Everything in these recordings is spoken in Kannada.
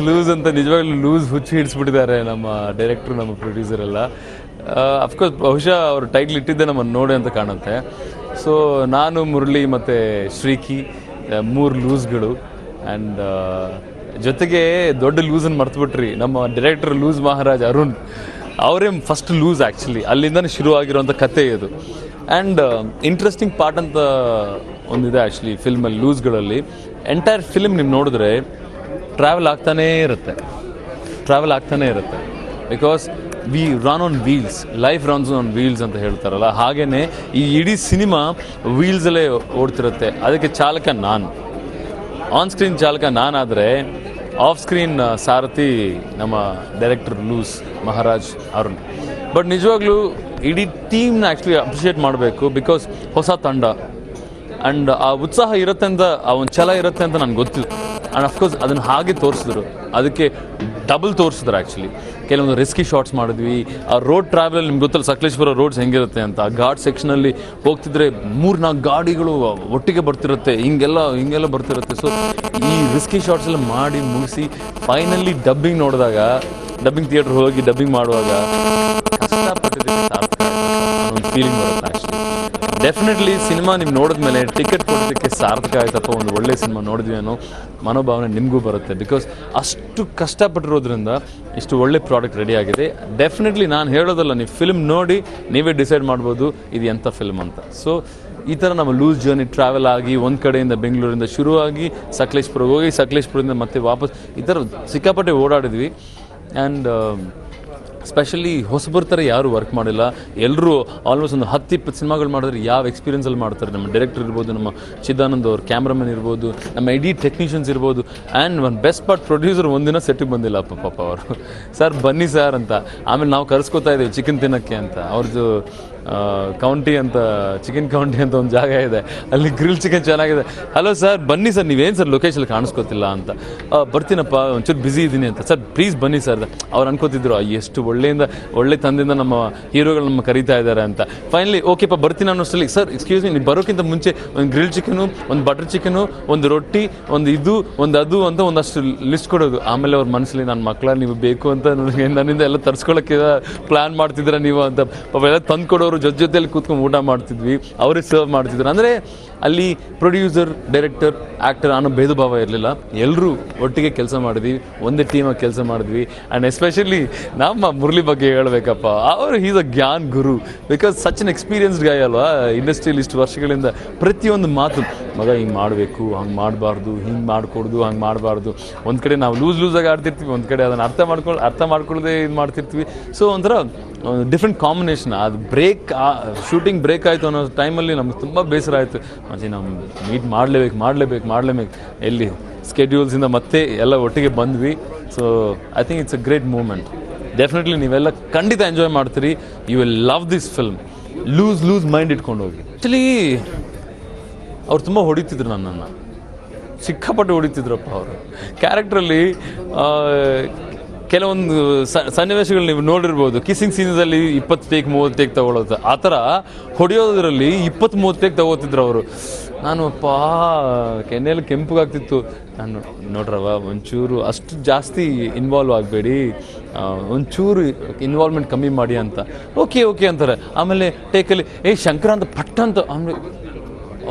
ಲೂಸ್ ಅಂತ ನಿಜವಾಗ್ಲೂ ಲೂಸ್ ಹುಚ್ಚಿ ಹಿಡಿಸ್ಬಿಟ್ಟಿದ್ದಾರೆ ನಮ್ಮ ಡೈರೆಕ್ಟ್ರು, ನಮ್ಮ ಪ್ರೊಡ್ಯೂಸರ್ ಎಲ್ಲ. ಅಫ್ಕೋರ್ಸ್ ಬಹುಶಃ ಅವರು ಟೈಟ್ಲ್ ಇಟ್ಟಿದ್ದೆ ನಮ್ಮನ್ನು ನೋಡಿ ಅಂತ ಕಾಣುತ್ತೆ. ಸೊ ನಾನು, ಮುರಳಿ ಮತ್ತು ಶ್ರೀಕಿ 3 ಲೂಸ್ಗಳು. ಆ್ಯಂಡ್ ಜೊತೆಗೆ ದೊಡ್ಡ ಲೂಸನ್ನು ಮರ್ತುಬಿಟ್ರಿ, ನಮ್ಮ ಡೈರೆಕ್ಟರ್ ಲೂಸ್ ಮಹಾರಾಜ್ ಅರುಣ್ ಅವರೇ ಫಸ್ಟ್ ಲೂಸ್ ಆ್ಯಕ್ಚುಲಿ. ಅಲ್ಲಿಂದನೇ ಶುರುವಾಗಿರುವಂಥ ಕತೆ ಇದು. ಆ್ಯಂಡ್ ಇಂಟ್ರೆಸ್ಟಿಂಗ್ ಪಾರ್ಟ್ ಅಂತ ಒಂದಿದೆ ಆ್ಯಕ್ಚುಲಿ ಫಿಲ್ಮಲ್ಲಿ, ಲೂಸ್ಗಳಲ್ಲಿ. ಎಂಟೈರ್ ಫಿಲ್ಮ್ ನೀವು ನೋಡಿದ್ರೆ ಟ್ರಾವೆಲ್ ಆಗ್ತಾನೇ ಇರುತ್ತೆ, because we run on wheels, life runs on wheels ಅಂತ ಹೇಳ್ತಾರಲ್ಲ, ಹಾಗೆಯೇ ಈ ಇಡೀ ಸಿನಿಮಾ ವೀಲ್ಸಲ್ಲೇ ಓಡ್ತಿರುತ್ತೆ. ಅದಕ್ಕೆ ಚಾಲಕ ನಾನು, ಆನ್ ಸ್ಕ್ರೀನ್ ಚಾಲಕ ನಾನಾದರೆ ಆಫ್ ಸ್ಕ್ರೀನ್ ಸಾರಥಿ ನಮ್ಮ director Loose Maharaj Arun. But ನಿಜವಾಗ್ಲೂ ಇಡೀ ಟೀಮ್ನ ಆ್ಯಕ್ಚುಲಿ ಅಪ್ರಿಷಿಯೇಟ್ ಮಾಡಬೇಕು, ಬಿಕಾಸ್ ಹೊಸ ತಂಡ ಆ್ಯಂಡ್ ಆ ಉತ್ಸಾಹ ಇರುತ್ತೆ ಅಂತ, ಆ ಒಂದು ಛಲ ಇರುತ್ತೆ ಅಂತ ನನಗೆ ಗೊತ್ತಿಲ್ಲ. ಆ್ಯಂಡ್ ಅಫ್ಕೋರ್ಸ್ ಅದನ್ನು ಹಾಗೆ ತೋರಿಸಿದ್ರು, ಅದಕ್ಕೆ ಡಬಲ್ ತೋರಿಸಿದ್ರು ಆ್ಯಕ್ಚುಲಿ. ಕೆಲವೊಂದು ರಿಸ್ಕಿ ಶಾರ್ಟ್ಸ್ ಮಾಡಿದ್ವಿ. ಆ ರೋಡ್ ಟ್ರಾವೆಲಲ್ಲಿ ನಿಮ್ಗೆ ಗೊತ್ತಲ್ಲ ಸಕಲೇಶ್ಪುರ ರೋಡ್ಸ್ ಹೆಂಗಿರುತ್ತೆ ಅಂತ. ಆ ಘಾಟ್ ಸೆಕ್ಷನಲ್ಲಿ ಹೋಗ್ತಿದ್ರೆ 3-4 ಗಾಡಿಗಳು ಒಟ್ಟಿಗೆ ಬರ್ತಿರುತ್ತೆ, ಹಿಂಗೆಲ್ಲ ಬರ್ತಿರುತ್ತೆ. ಸೊ ಈ ರಿಸ್ಕಿ ಶಾರ್ಟ್ಸ್ ಎಲ್ಲ ಮಾಡಿ ಮುಗಿಸಿ ಫೈನಲಿ ಡಬ್ಬಿಂಗ್ ನೋಡಿದಾಗ, ಡಬ್ಬಿಂಗ್ ಥಿಯೇಟ್ರ್ ಹೋಗಿ ಡಬ್ಬಿಂಗ್ ಮಾಡುವಾಗ ಕಷ್ಟಪಟ್ಟಿದ್ದಕ್ಕೆ ಸಾರ್ಥಕ ಒಂದು ಫೀಲಿಂಗ್ ಬರುತ್ತೆ ಆ್ಯಕ್ಚುಲಿ. ಡೆಫಿನೆಟ್ಲಿ ಸಿನಿಮಾ ನೀವು ನೋಡಿದ್ಮೇಲೆ ಟಿಕೆಟ್ ಕೊಡೋದಕ್ಕೆ ಸಾರ್ಥಕ ಆಯ್ತಪ್ಪ, ಒಂದು ಒಳ್ಳೆ ಸಿನಿಮಾ ನೋಡಿದ್ವಿ ಅನ್ನೋ ಮನೋಭಾವನೆ ನಿಮಗೂ ಬರುತ್ತೆ. ಬಿಕಾಸ್ ಅಷ್ಟು ಕಷ್ಟಪಟ್ಟಿರೋದ್ರಿಂದ ಇಷ್ಟು ಒಳ್ಳೆ ಪ್ರಾಡಕ್ಟ್ ರೆಡಿ ಆಗಿದೆ. ಡೆಫಿನೆಟ್ಲಿ ನಾನು ಹೇಳೋದಲ್ಲ, ನೀವು ಫಿಲ್ಮ್ ನೋಡಿ ನೀವೇ ಡಿಸೈಡ್ ಮಾಡ್ಬೋದು ಇದು ಎಂಥ ಫಿಲ್ಮ್ ಅಂತ. ಸೊ ಈ ಥರ ನಮ್ಮ ಲೂಸ್ ಜರ್ನಿ ಟ್ರಾವೆಲ್ ಆಗಿ ಒಂದು ಕಡೆಯಿಂದ ಬೆಂಗಳೂರಿಂದ ಶುರುವಾಗಿ ಸಕಲೇಶ್ಪುರಕ್ಕೆ ಹೋಗಿ, ಸಕಲೇಶ್ಪುರದಿಂದ ಮತ್ತೆ ವಾಪಸ್, ಈ ಥರ ಸಿಕ್ಕಾಪಟ್ಟೆ ಓಡಾಡಿದ್ವಿ. ಆ್ಯಂಡ್ ಸ್ಪೆಷಲಿ ಹೊಸಬರ ಥರ ಯಾರೂ ವರ್ಕ್ ಮಾಡಿಲ್ಲ. ಎಲ್ಲರೂ ಆಲ್ಮೋಸ್ಟ್ ಒಂದು 10-20 ಸಿನಿಮಾಗಳು ಮಾಡಿದ್ರೆ ಯಾವ ಎಕ್ಸ್ಪೀರಿಯನ್ಸಲ್ಲಿ ಮಾಡ್ತಾರೆ. ನಮ್ಮ ಡೈರೆಕ್ಟರ್ ಇರ್ಬೋದು, ನಮ್ಮ ಚಿದಾನಂದ್ ಅವ್ರು ಕ್ಯಾಮ್ರಾಮನ್ ಇರ್ಬೋದು, ನಮ್ಮ ಇಡೀ ಟೆಕ್ನಿಷಿಯನ್ಸ್ ಇರ್ಬೋದು. ಆ್ಯಂಡ್ ಒಂದು ಬೆಸ್ಟ್ ಪಾರ್ಟ್, ಪ್ರೊಡ್ಯೂಸರ್ ಒಂದಿನ ಸೆಟ್ಟಿಗೆ ಬಂದಿಲ್ಲ ಪಾಪ ಅವರು. ಸರ್ ಬನ್ನಿ ಸರ್ ಅಂತ. ಆಮೇಲೆ ನಾವು ಕರೆಸ್ಕೊತಾ ಇದ್ದೀವಿ ಚಿಕನ್ ತಿನ್ನೋಕ್ಕೆ ಅಂತ. ಅವ್ರದ್ದು ಕೌಂಟಿ ಅಂತ, ಚಿಕನ್ ಕೌಂಟಿ ಅಂತ ಒಂದು ಜಾಗ ಇದೆ, ಅಲ್ಲಿ ಗ್ರಿಲ್ ಚಿಕನ್ ಚೆನ್ನಾಗಿದೆ. ಹಲೋ ಸರ್ ಬನ್ನಿ ಸರ್, ನೀವೇನು ಸರ್ ಲೊಕೇಶನ್ ಕಾಣಿಸ್ಕೋತಿಲ್ಲ ಅಂತ. ಬರ್ತೀನಪ್ಪ ಒಂಚೂರು ಬ್ಯುಸಿ ಇದ್ದೀನಿ ಅಂತ. ಸರ್ ಪ್ಲೀಸ್ ಬನ್ನಿ ಸರ್. ಅವ್ರು ಅನ್ಕೋತಿದ್ರು ಎಷ್ಟು ಒಳ್ಳೆ ತಂದಿಂದ ನಮ್ಮ ಹೀರೋಗಳು ನಮ್ಮ ಕರೀತಾ ಇದ್ದಾರೆ ಅಂತ. ಫೈನಲಿ ಓಕೆಪ್ಪ ಬರ್ತೀನಿ ಅನ್ನೋಷ್ಟರಲ್ಲಿ, ಸರ್ ಎಕ್ಸ್ಕ್ಯೂಸ್ ಮೀ, ನೀವು ಬರೋಕ್ಕಿಂತ ಮುಂಚೆ ಒಂದು ಗ್ರಿಲ್ ಚಿಕನು, ಒಂದು ಬಟರ್ ಚಿಕನು, ಒಂದು ರೊಟ್ಟಿ, ಒಂದು ಅದು ಅಂತ ಒಂದಷ್ಟು ಲಿಸ್ಟ್ ಕೊಡೋದು. ಆಮೇಲೆ ಅವ್ರ ಮನಸ್ಸಲ್ಲಿ ನನ್ನ ಮಕ್ಕಳ ನೀವು ಬೇಕು ಅಂತ ನನ್ನಿಂದ ಎಲ್ಲ ತರಿಸ್ಕೊಳ್ಳೋಕ್ಕೆ ಪ್ಲ್ಯಾನ್ ಮಾಡ್ತಿದ್ದೀರಾ ನೀವು ಅಂತ. ಪಾಪ ಎಲ್ಲ ತಂದು ಕೊಡೋರು ಜೊತೆಯಲ್ಲಿ ಕೂತ್ಕೊಂಡು ಊಟ ಮಾಡ್ತಿದ್ವಿ, ಅವರೇ ಸರ್ವ್ ಮಾಡ್ತಿದ್ರು. ಅಂದರೆ ಅಲ್ಲಿ ಪ್ರೊಡ್ಯೂಸರ್, ಡೈರೆಕ್ಟರ್, ಆ್ಯಕ್ಟರ್ ಅನ್ನೋ ಭೇದ ಭಾವ ಇರಲಿಲ್ಲ. ಎಲ್ಲರೂ ಒಟ್ಟಿಗೆ ಕೆಲಸ ಮಾಡಿದ್ವಿ, ಒಂದೇ ಟೀಮಾಗಿ ಕೆಲಸ ಮಾಡಿದ್ವಿ. ಆ್ಯಂಡ್ ಎಸ್ಪೆಷಲಿ ನಮ್ಮ ಮುರಳಿ ಬಗ್ಗೆ ಹೇಳಬೇಕಪ್ಪ, ಅವರು ಈಸ್ ಅ ಜ್ಞಾನ್ ಗುರು. Because such an experienced guy ಅಲ್ವಾ, ಇಂಡಸ್ಟ್ರಿಯಲ್ಲಿ ಇಷ್ಟು ವರ್ಷಗಳಿಂದ ಪ್ರತಿಯೊಂದು ಮಾತು, ಮಗ ಹಿಂಗೆ ಮಾಡಬೇಕು, ಹಂಗೆ ಮಾಡಬಾರ್ದು, ಹಿಂಗೆ ಮಾಡಿಕೊಡ್ದು, ಹಂಗೆ ಮಾಡಬಾರ್ದು. ಒಂದು ಕಡೆ ನಾವು ಲೂಸಾಗಿ ಆಡ್ತಿರ್ತೀವಿ, ಒಂದು ಕಡೆ ಅದನ್ನು ಅರ್ಥ ಮಾಡ್ಕೊಳ್ಳೋದೇ ಇದು ಮಾಡ್ತಿರ್ತೀವಿ. ಸೊ ಒಂಥರ ಡಿಫ್ರೆಂಟ್ ಕಾಂಬಿನೇಷನ್. ಅದು ಶೂಟಿಂಗ್ ಬ್ರೇಕ್ ಆಯಿತು ಅನ್ನೋ ಟೈಮಲ್ಲಿ ನಮ್ಗೆ ತುಂಬ ಬೇಸರ ಆಯಿತು. ಮತ್ತೆ ನಾವು ಮೀಟ್ ಮಾಡಲೇಬೇಕು. ಎಲ್ಲಿ ಸ್ಕೆಡ್ಯೂಲ್ಸಿಂದ ಮತ್ತೆ ಎಲ್ಲ ಒಟ್ಟಿಗೆ ಬಂದ್ವಿ. So I think it's a great moment. Definitely ನೀವೆಲ್ಲ ಖಂಡಿತ ಎಂಜಾಯ್ ಮಾಡ್ತೀರಿ. You will love this film. Loose mind ಇಟ್ಕೊಂಡು ಹೋಗಿ. ಆ್ಯಕ್ಚುಲಿ ಅವ್ರು ತುಂಬ ಹೊಡಿತಿದ್ರು ನನ್ನನ್ನು, ಸಿಕ್ಕಾಪಟ್ಟೆ ಹೊಡಿತಿದ್ರಪ್ಪ ಅವರು. ಕ್ಯಾರೆಕ್ಟ್ರಲ್ಲಿ ಕೆಲವೊಂದು ಸನ್ನಿವೇಶಗಳು ನೀವು ನೋಡಿರ್ಬೋದು, ಕಿಸ್ಸಿಂಗ್ ಸೀನ್ಸಲ್ಲಿ 20 ಟೇಕ್ 30 ಟೇಕ್ ತೊಗೊಳೋದು. ಆ ಥರ ಹೊಡೆಯೋದ್ರಲ್ಲಿ 20-30 ಟೇಕ್ ತೊಗೋತಿದ್ರು ಅವರು. ನಾನು ಕೆನ್ನೆಯಲ್ಲಿ ಕೆಂಪಗಾಗ್ತಿತ್ತು. ನಾನು ನೋಡ್ರವ ಒಂಚೂರು ಅಷ್ಟು ಜಾಸ್ತಿ ಇನ್ವಾಲ್ವ್ ಆಗಬೇಡಿ, ಒಂಚೂರು ಇನ್ವಾಲ್ವ್ಮೆಂಟ್ ಕಮ್ಮಿ ಮಾಡಿ ಅಂತ. ಓಕೆ ಅಂತಾರೆ. ಆಮೇಲೆ ಟೇಕಲ್ಲಿ ಶಂಕರ ಅಂತ ಪಟ್ಟ ಅಂತ, ಆಮೇಲೆ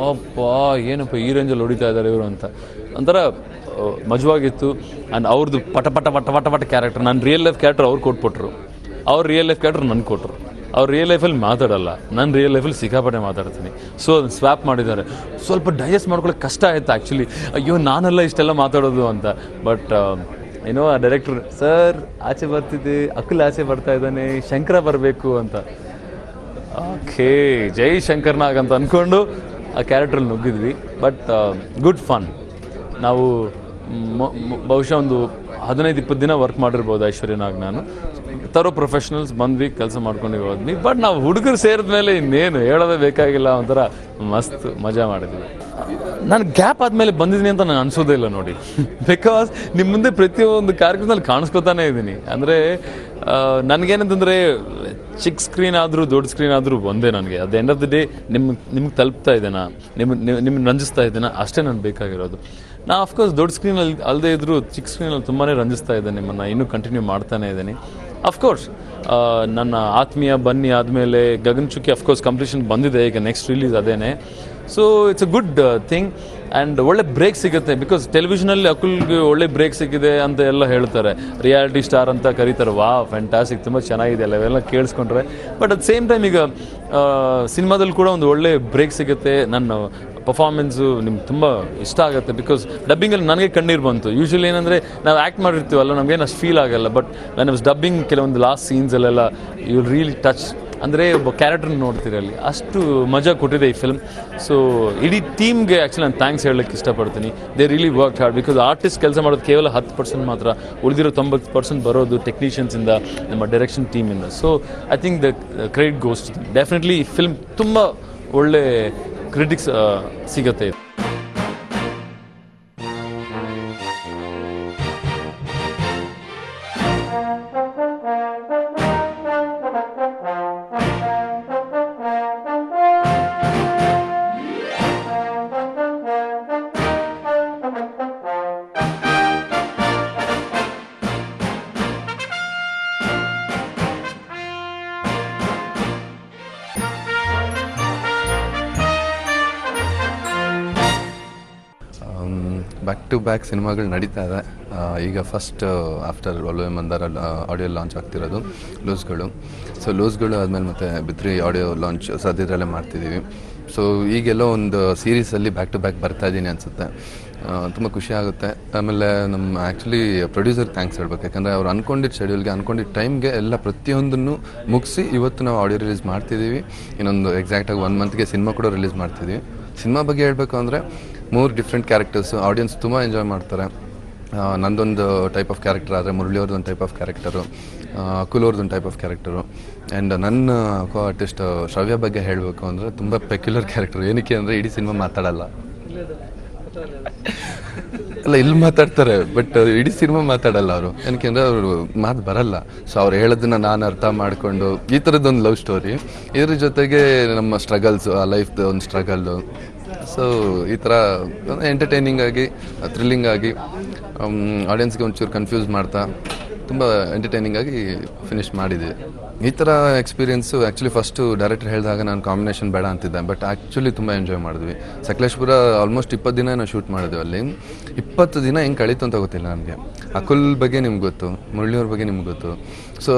ಏನಪ್ಪ ಈ ರೇಂಜಲ್ಲಿ ಹೊಡಿತಾ ಇದ್ದಾರೆ ಇವರು ಅಂತ ಒಂಥರ ಮಜವಾಗಿತ್ತು. ಆ್ಯಂಡ್ ಅವ್ರದ್ದು ಪಟ ಕ್ಯಾರೆಕ್ಟರ್, ನಾನು ರಿಯಲ್ ಲೈಫ್ ಕ್ಯಾರೆಕ್ಟರ್ ಅವ್ರು ಕೊಟ್ಬಿಟ್ರು, ಅವ್ರು ರಿಯಲ್ ಲೈಫ್ ಕ್ಯಾರೆಕ್ಟರ್ ನನಗೆ ಕೊಟ್ಟರು. ಅವ್ರು ರಿಯಲ್ ಲೈಫಲ್ಲಿ ಮಾತಾಡಲ್ಲ, ನಾನು ರಿಯಲ್ ಲೈಫಲ್ಲಿ ಸಿಕ್ಕಾಪಟ್ಟೆ ಮಾತಾಡ್ತೀನಿ. ಸೊ ಅದನ್ನು ಸ್ವ್ಯಾಪ್ ಮಾಡಿದ್ದಾರೆ. ಸ್ವಲ್ಪ ಡೈಜೆಸ್ಟ್ ಮಾಡ್ಕೊಳ್ಳೋಕೆ ಕಷ್ಟ ಆಯಿತು ಆ್ಯಕ್ಚುಲಿ. ಅಯ್ಯೋ ನಾನೆಲ್ಲ ಇಷ್ಟೆಲ್ಲ ಮಾತಾಡೋದು ಅಂತ. ಬಟ್ ಏನೋ ಆ ಡೈರೆಕ್ಟ್ರ್ ಸರ್ ಆಚೆ ಬರ್ತಿದ್ದೆ, ಅಕುಲ್ ಆಚೆ ಬರ್ತಾ ಇದ್ದಾನೆ, ಶಂಕರ ಬರಬೇಕು ಅಂತ. ಓಕೆ ಜೈ ಶಂಕರ್ನಾಗ್ ಅಂತ ಅಂದ್ಕೊಂಡು ಆ ಕ್ಯಾರೆಕ್ಟ್ರಲ್ಲಿ ನುಗ್ಗಿದ್ವಿ. But good fun. ನಾವು ಬಹುಶಃ ಒಂದು 15-20 ದಿನ ವರ್ಕ್ ಮಾಡಿರ್ಬೋದು ಐಶ್ವರ್ಯನಾಗ್ ನಾನು. ತರೋ ಪ್ರೊಫೆಷನಲ್ಸ್ ಬಂದ್ವಿ, ಕೆಲಸ ಮಾಡ್ಕೊಂಡು ಹೋದ್ವಿ. ಬಟ್ ನಾವು ಹುಡುಗರು ಸೇರಿದ ಮೇಲೆ ಇನ್ನೇನು ಹೇಳೋದೇ ಬೇಕಾಗಿಲ್ಲ, ಒಂಥರ ಮಸ್ತ್ ಮಜಾ ಮಾಡಿದ್ವಿ. ನಾನು ಗ್ಯಾಪ್ ಆದಮೇಲೆ ಬಂದಿದ್ದೀನಿ ಅಂತ ನಾನು ಅನಿಸೋದೇ ಇಲ್ಲ ನೋಡಿ. ಬಿಕಾಸ್ ನಿಮ್ಮ ಮುಂದೆ ಪ್ರತಿಯೊಂದು ಕಾರ್ಯಕ್ರಮದಲ್ಲಿ ಕಾಣಿಸ್ಕೊತಾನೆ ಇದ್ದೀನಿ. ಅಂದರೆ ನನಗೇನಂತಂದರೆ ಚಿಕ್ಕ ಸ್ಕ್ರೀನ್ ಆದರೂ ದೊಡ್ಡ ಸ್ಕ್ರೀನ್ ಆದರೂ ಒಂದೇ ನನಗೆ. At the end of the day ನಿಮ್ಗೆ ತಲುಪ್ತಾ ಇದ್ದೇನಾ, ನಿಮ್ಮನ್ನು ರಂಜಿಸ್ತಾ ಇದ್ದೇನಾ, ಅಷ್ಟೇ ನಾನು ಬೇಕಾಗಿರೋದು. ನಾ ಅಫ್ಕೋರ್ಸ್ ದೊಡ್ಡ ಸ್ಕ್ರೀನಲ್ಲಿ ಅಲ್ಲದೆ ಇದ್ದರೂ ಚಿಕ್ಕ ಸ್ಕ್ರೀನಲ್ಲಿ ತುಂಬಾ ರಂಜಿಸ್ತಾ ಇದ್ದೇನೆ, ನಿಮ್ಮನ್ನು ಇನ್ನೂ ಕಂಟಿನ್ಯೂ ಮಾಡ್ತಾನೆ ಇದ್ದೀನಿ. ಅಫ್ಕೋರ್ಸ್ ನನ್ನ ಆತ್ಮೀಯ ಬನ್ನಿ ಆದಮೇಲೆ ಗಗನಚುಕ್ಕಿ ಅಫ್ಕೋರ್ಸ್ ಕಂಪ್ಲೀಷನ್ ಬಂದಿದೆ, ಈಗ ನೆಕ್ಸ್ಟ್ ರಿಲೀಸ್ ಅದೇನೆ. So it's a good thing and ಒಳ್ಳೆ ಬ್ರೇಕ್ ಸಿಗುತ್ತೆ. ಬಿಕಾಸ್ ಟೆಲಿವಿಷನಲ್ಲಿ ಅಕುಲ್ಗೆ ಒಳ್ಳೆ ಬ್ರೇಕ್ ಸಿಕ್ಕಿದೆ ಅಂತ ಎಲ್ಲ ಹೇಳ್ತಾರೆ, ರಿಯಾಲಿಟಿ ಸ್ಟಾರ್ ಅಂತ ಕರೀತಾರೆ. ವಾ ಫ್ಯಾಂಟಾಸ್ಟಿಕ್, ತುಂಬ ಚೆನ್ನಾಗಿದೆ ಅಲ್ಲ ಇವೆಲ್ಲ ಕೇಳಿಸ್ಕೊಂಡ್ರೆ. ಬಟ್ ಅಟ್ ಸೇಮ್ ಟೈಮ್ ಈಗ ಸಿನಿಮಾದಲ್ಲಿ ಕೂಡ ಒಂದು ಒಳ್ಳೆ ಬ್ರೇಕ್ ಸಿಗುತ್ತೆ. ನನ್ನ ಪರ್ಫಾರ್ಮೆನ್ಸು ನಿಮ್ಗೆ ತುಂಬ ಇಷ್ಟ ಆಗುತ್ತೆ. ಬಿಕಾಸ್ ಡಬ್ಬಿಂಗಲ್ಲಿ ನನಗೆ ಕಣ್ಣೀರು ಬಂತು. ಯೂಶ್ವಲಿ ಏನಂದರೆ ನಾವು ಆ್ಯಕ್ಟ್ ಮಾಡಿರ್ತೀವಲ್ಲ, ನಮಗೇನು ಅಷ್ಟು ಫೀಲ್ ಆಗಲ್ಲ. ಬಟ್ ವೆನ್ ವಾಸ್ ಡಬ್ಬಿಂಗ್ ಕೆಲವೊಂದು ಲಾಸ್ಟ್ ಸೀನ್ಸಲ್ಲೆಲ್ಲ ಯು ರಿಯಲಿ ಟಚ್. ಅಂದರೆ ಒಬ್ಬ ಕ್ಯಾರೆಕ್ಟರ್ನ ನೋಡ್ತೀರಿ ಅಲ್ಲಿ, ಅಷ್ಟು ಮಜಾ ಕೊಟ್ಟಿದೆ ಈ ಫಿಲ್ಮ್. ಸೊ ಇಡೀ ಟೀಮ್ಗೆ ಆ್ಯಕ್ಚುಲಿ ನಾನು ಥ್ಯಾಂಕ್ಸ್ ಹೇಳೋಕ್ಕೆ ಇಷ್ಟಪಡ್ತೀನಿ. They really work hard. Because artist ಕೆಲಸ ಮಾಡೋದು ಕೇವಲ 10% ಮಾತ್ರ, ಉಳಿದಿರೋ 90% ಬರೋದು ಟೆಕ್ನಿಷಿಯನ್ಸಿಂದ, ನಮ್ಮ ಡೈರೆಕ್ಷನ್ ಟೀಮಿಂದ. So I think the credit goes to them. Definitely ಈ ಫಿಲ್ಮ್ ತುಂಬ ಒಳ್ಳೆ ಕ್ರಿಟಿಕ್ಸ್ ಸಿಗುತ್ತೆ. ಬ್ಯಾಕ್ ಟು ಬ್ಯಾಕ್ ಸಿನಿಮಾಗಳು ನಡೀತಾ ಇದೆ. ಈಗ first after Olave Mandara audio launch ಆಗ್ತಿರೋದು ಲೂಸ್ಗಳು. ಸೊ ಲೂಸ್ಗಳು ಆದಮೇಲೆ ಮತ್ತು ಬಿತ್ರಿ ಆಡಿಯೋ ಲಾಂಚ್ ಸದ್ಯದಲ್ಲೇ ಮಾಡ್ತಿದ್ದೀವಿ. ಸೊ ಈಗೆಲ್ಲೋ ಒಂದು ಸೀರೀಸಲ್ಲಿ ಬ್ಯಾಕ್ ಟು ಬ್ಯಾಕ್ ಬರ್ತಾ ಇದ್ದೀನಿ ಅನಿಸುತ್ತೆ. ತುಂಬ ಖುಷಿ ಆಗುತ್ತೆ. ಆಮೇಲೆ ನಮ್ಮ ಆ್ಯಕ್ಚುಲಿ ಪ್ರೊಡ್ಯೂಸರ್ ಥ್ಯಾಂಕ್ಸ್ ಹೇಳ್ಬೇಕು. ಯಾಕಂದರೆ ಅವ್ರು ಅಂದ್ಕೊಂಡಿದ್ದ ಶೆಡ್ಯೂಲ್ಗೆ, ಅಂದ್ಕೊಂಡಿದ್ದ ಟೈಮ್ಗೆ ಎಲ್ಲ ಪ್ರತಿಯೊಂದನ್ನು ಮುಗಿಸಿ ಇವತ್ತು ನಾವು ಆಡಿಯೋ ರಿಲೀಸ್ ಮಾಡ್ತಿದ್ದೀವಿ. ಇನ್ನೊಂದು ಎಕ್ಸಾಕ್ಟಾಗಿ 1 ಮಂತ್ಗೆ ಸಿನಿಮಾ ಕೂಡ ರಿಲೀಸ್ ಮಾಡ್ತಿದ್ದೀವಿ. ಸಿನಿಮಾ ಬಗ್ಗೆ ಹೇಳಬೇಕು ಅಂದರೆ 3 ಡಿಫ್ರೆಂಟ್ ಕ್ಯಾರೆಕ್ಟರ್ಸು, ಆಡಿಯನ್ಸ್ ತುಂಬ ಎಂಜಾಯ್ ಮಾಡ್ತಾರೆ. ನಂದೊಂದು ಟೈಪ್ ಆಫ್ ಕ್ಯಾರೆಕ್ಟರ್ ಆದರೆ ಮುರಳಿಯವ್ರದ್ದೊಂದು ಟೈಪ್ ಆಫ್ ಕ್ಯಾರೆಕ್ಟರು, ಅಕುಲ್ ಅವ್ರದ್ದೊಂದು ಟೈಪ್ ಆಫ್ ಕ್ಯಾರೆಕ್ಟರು. ಆ್ಯಂಡ್ ನನ್ನ ಕೋ ಆರ್ಟಿಸ್ಟ್ ಶ್ರವ್ಯ ಬಗ್ಗೆ ಹೇಳಬೇಕು ಅಂದರೆ ತುಂಬ ಪೆಕ್ಯುಲರ್ ಕ್ಯಾರೆಕ್ಟರ್. ಏನಕ್ಕೆ ಅಂದರೆ ಇಡೀ ಸಿನಿಮಾ ಮಾತಾಡಲ್ಲ, ಅಲ್ಲ ಇಲ್ಲಿ ಮಾತಾಡ್ತಾರೆ ಬಟ್ ಇಡೀ ಸಿನಿಮಾ ಮಾತಾಡಲ್ಲ ಅವರು. ಏನಕ್ಕೆ ಅಂದರೆ ಅವರು ಮಾತು ಬರಲ್ಲ. ಸೊ ಅವ್ರು ಹೇಳೋದನ್ನ ನಾನು ಅರ್ಥ ಮಾಡಿಕೊಂಡು ಈ ಥರದ್ದೊಂದು ಲವ್ ಸ್ಟೋರಿ, ಇದ್ರ ಜೊತೆಗೆ ನಮ್ಮ ಸ್ಟ್ರಗಲ್ಸು, ಆ ಲೈಫ್ದು ಒಂದು ಸ್ಟ್ರಗಲ್ಲು. ಸೊ ಈ ಥರ ಎಂಟರ್ಟೈನಿಂಗ್ ಆಗಿ, ಥ್ರಿಲ್ಲಿಂಗ್ ಆಗಿ, ಆಡಿಯನ್ಸ್ಗೆ ಒಂಚೂರು ಕನ್ಫ್ಯೂಸ್ ಮಾಡ್ತಾ ತುಂಬ ಎಂಟರ್ಟೈನಿಂಗ್ ಆಗಿ ಫಿನಿಶ್ ಮಾಡಿದ್ದೀವಿ. ಈ ಥರ ಎಕ್ಸ್ಪೀರಿಯೆನ್ಸು ಆ್ಯಕ್ಚುಲಿ ಫಸ್ಟು ಡೈರೆಕ್ಟರ್ ಹೇಳಿದಾಗ ನಾನು ಕಾಂಬಿನೇಷನ್ ಬೇಡ ಅಂತಿದ್ದೆ. ಬಟ್ ಆ್ಯಕ್ಚುಲಿ ತುಂಬ ಎಂಜಾಯ್ ಮಾಡಿದ್ವಿ. ಸಕಲೇಶ್ಪುರ ಆಲ್ಮೋಸ್ಟ್ 20 ದಿನ ನಾವು ಶೂಟ್ ಮಾಡಿದ್ವಿ. ಅಲ್ಲಿ 20 ದಿನ ಹೆಂಗೆ ಕಳೀತು ಅಂತ ಗೊತ್ತಿಲ್ಲ ನನಗೆ. ಅಕುಲ್ ಬಗ್ಗೆ ನಿಮ್ಗೆ ಗೊತ್ತು, ಮುರಳಿಯವ್ರ ಬಗ್ಗೆ ನಿಮ್ಗೆ ಗೊತ್ತು. ಸೊ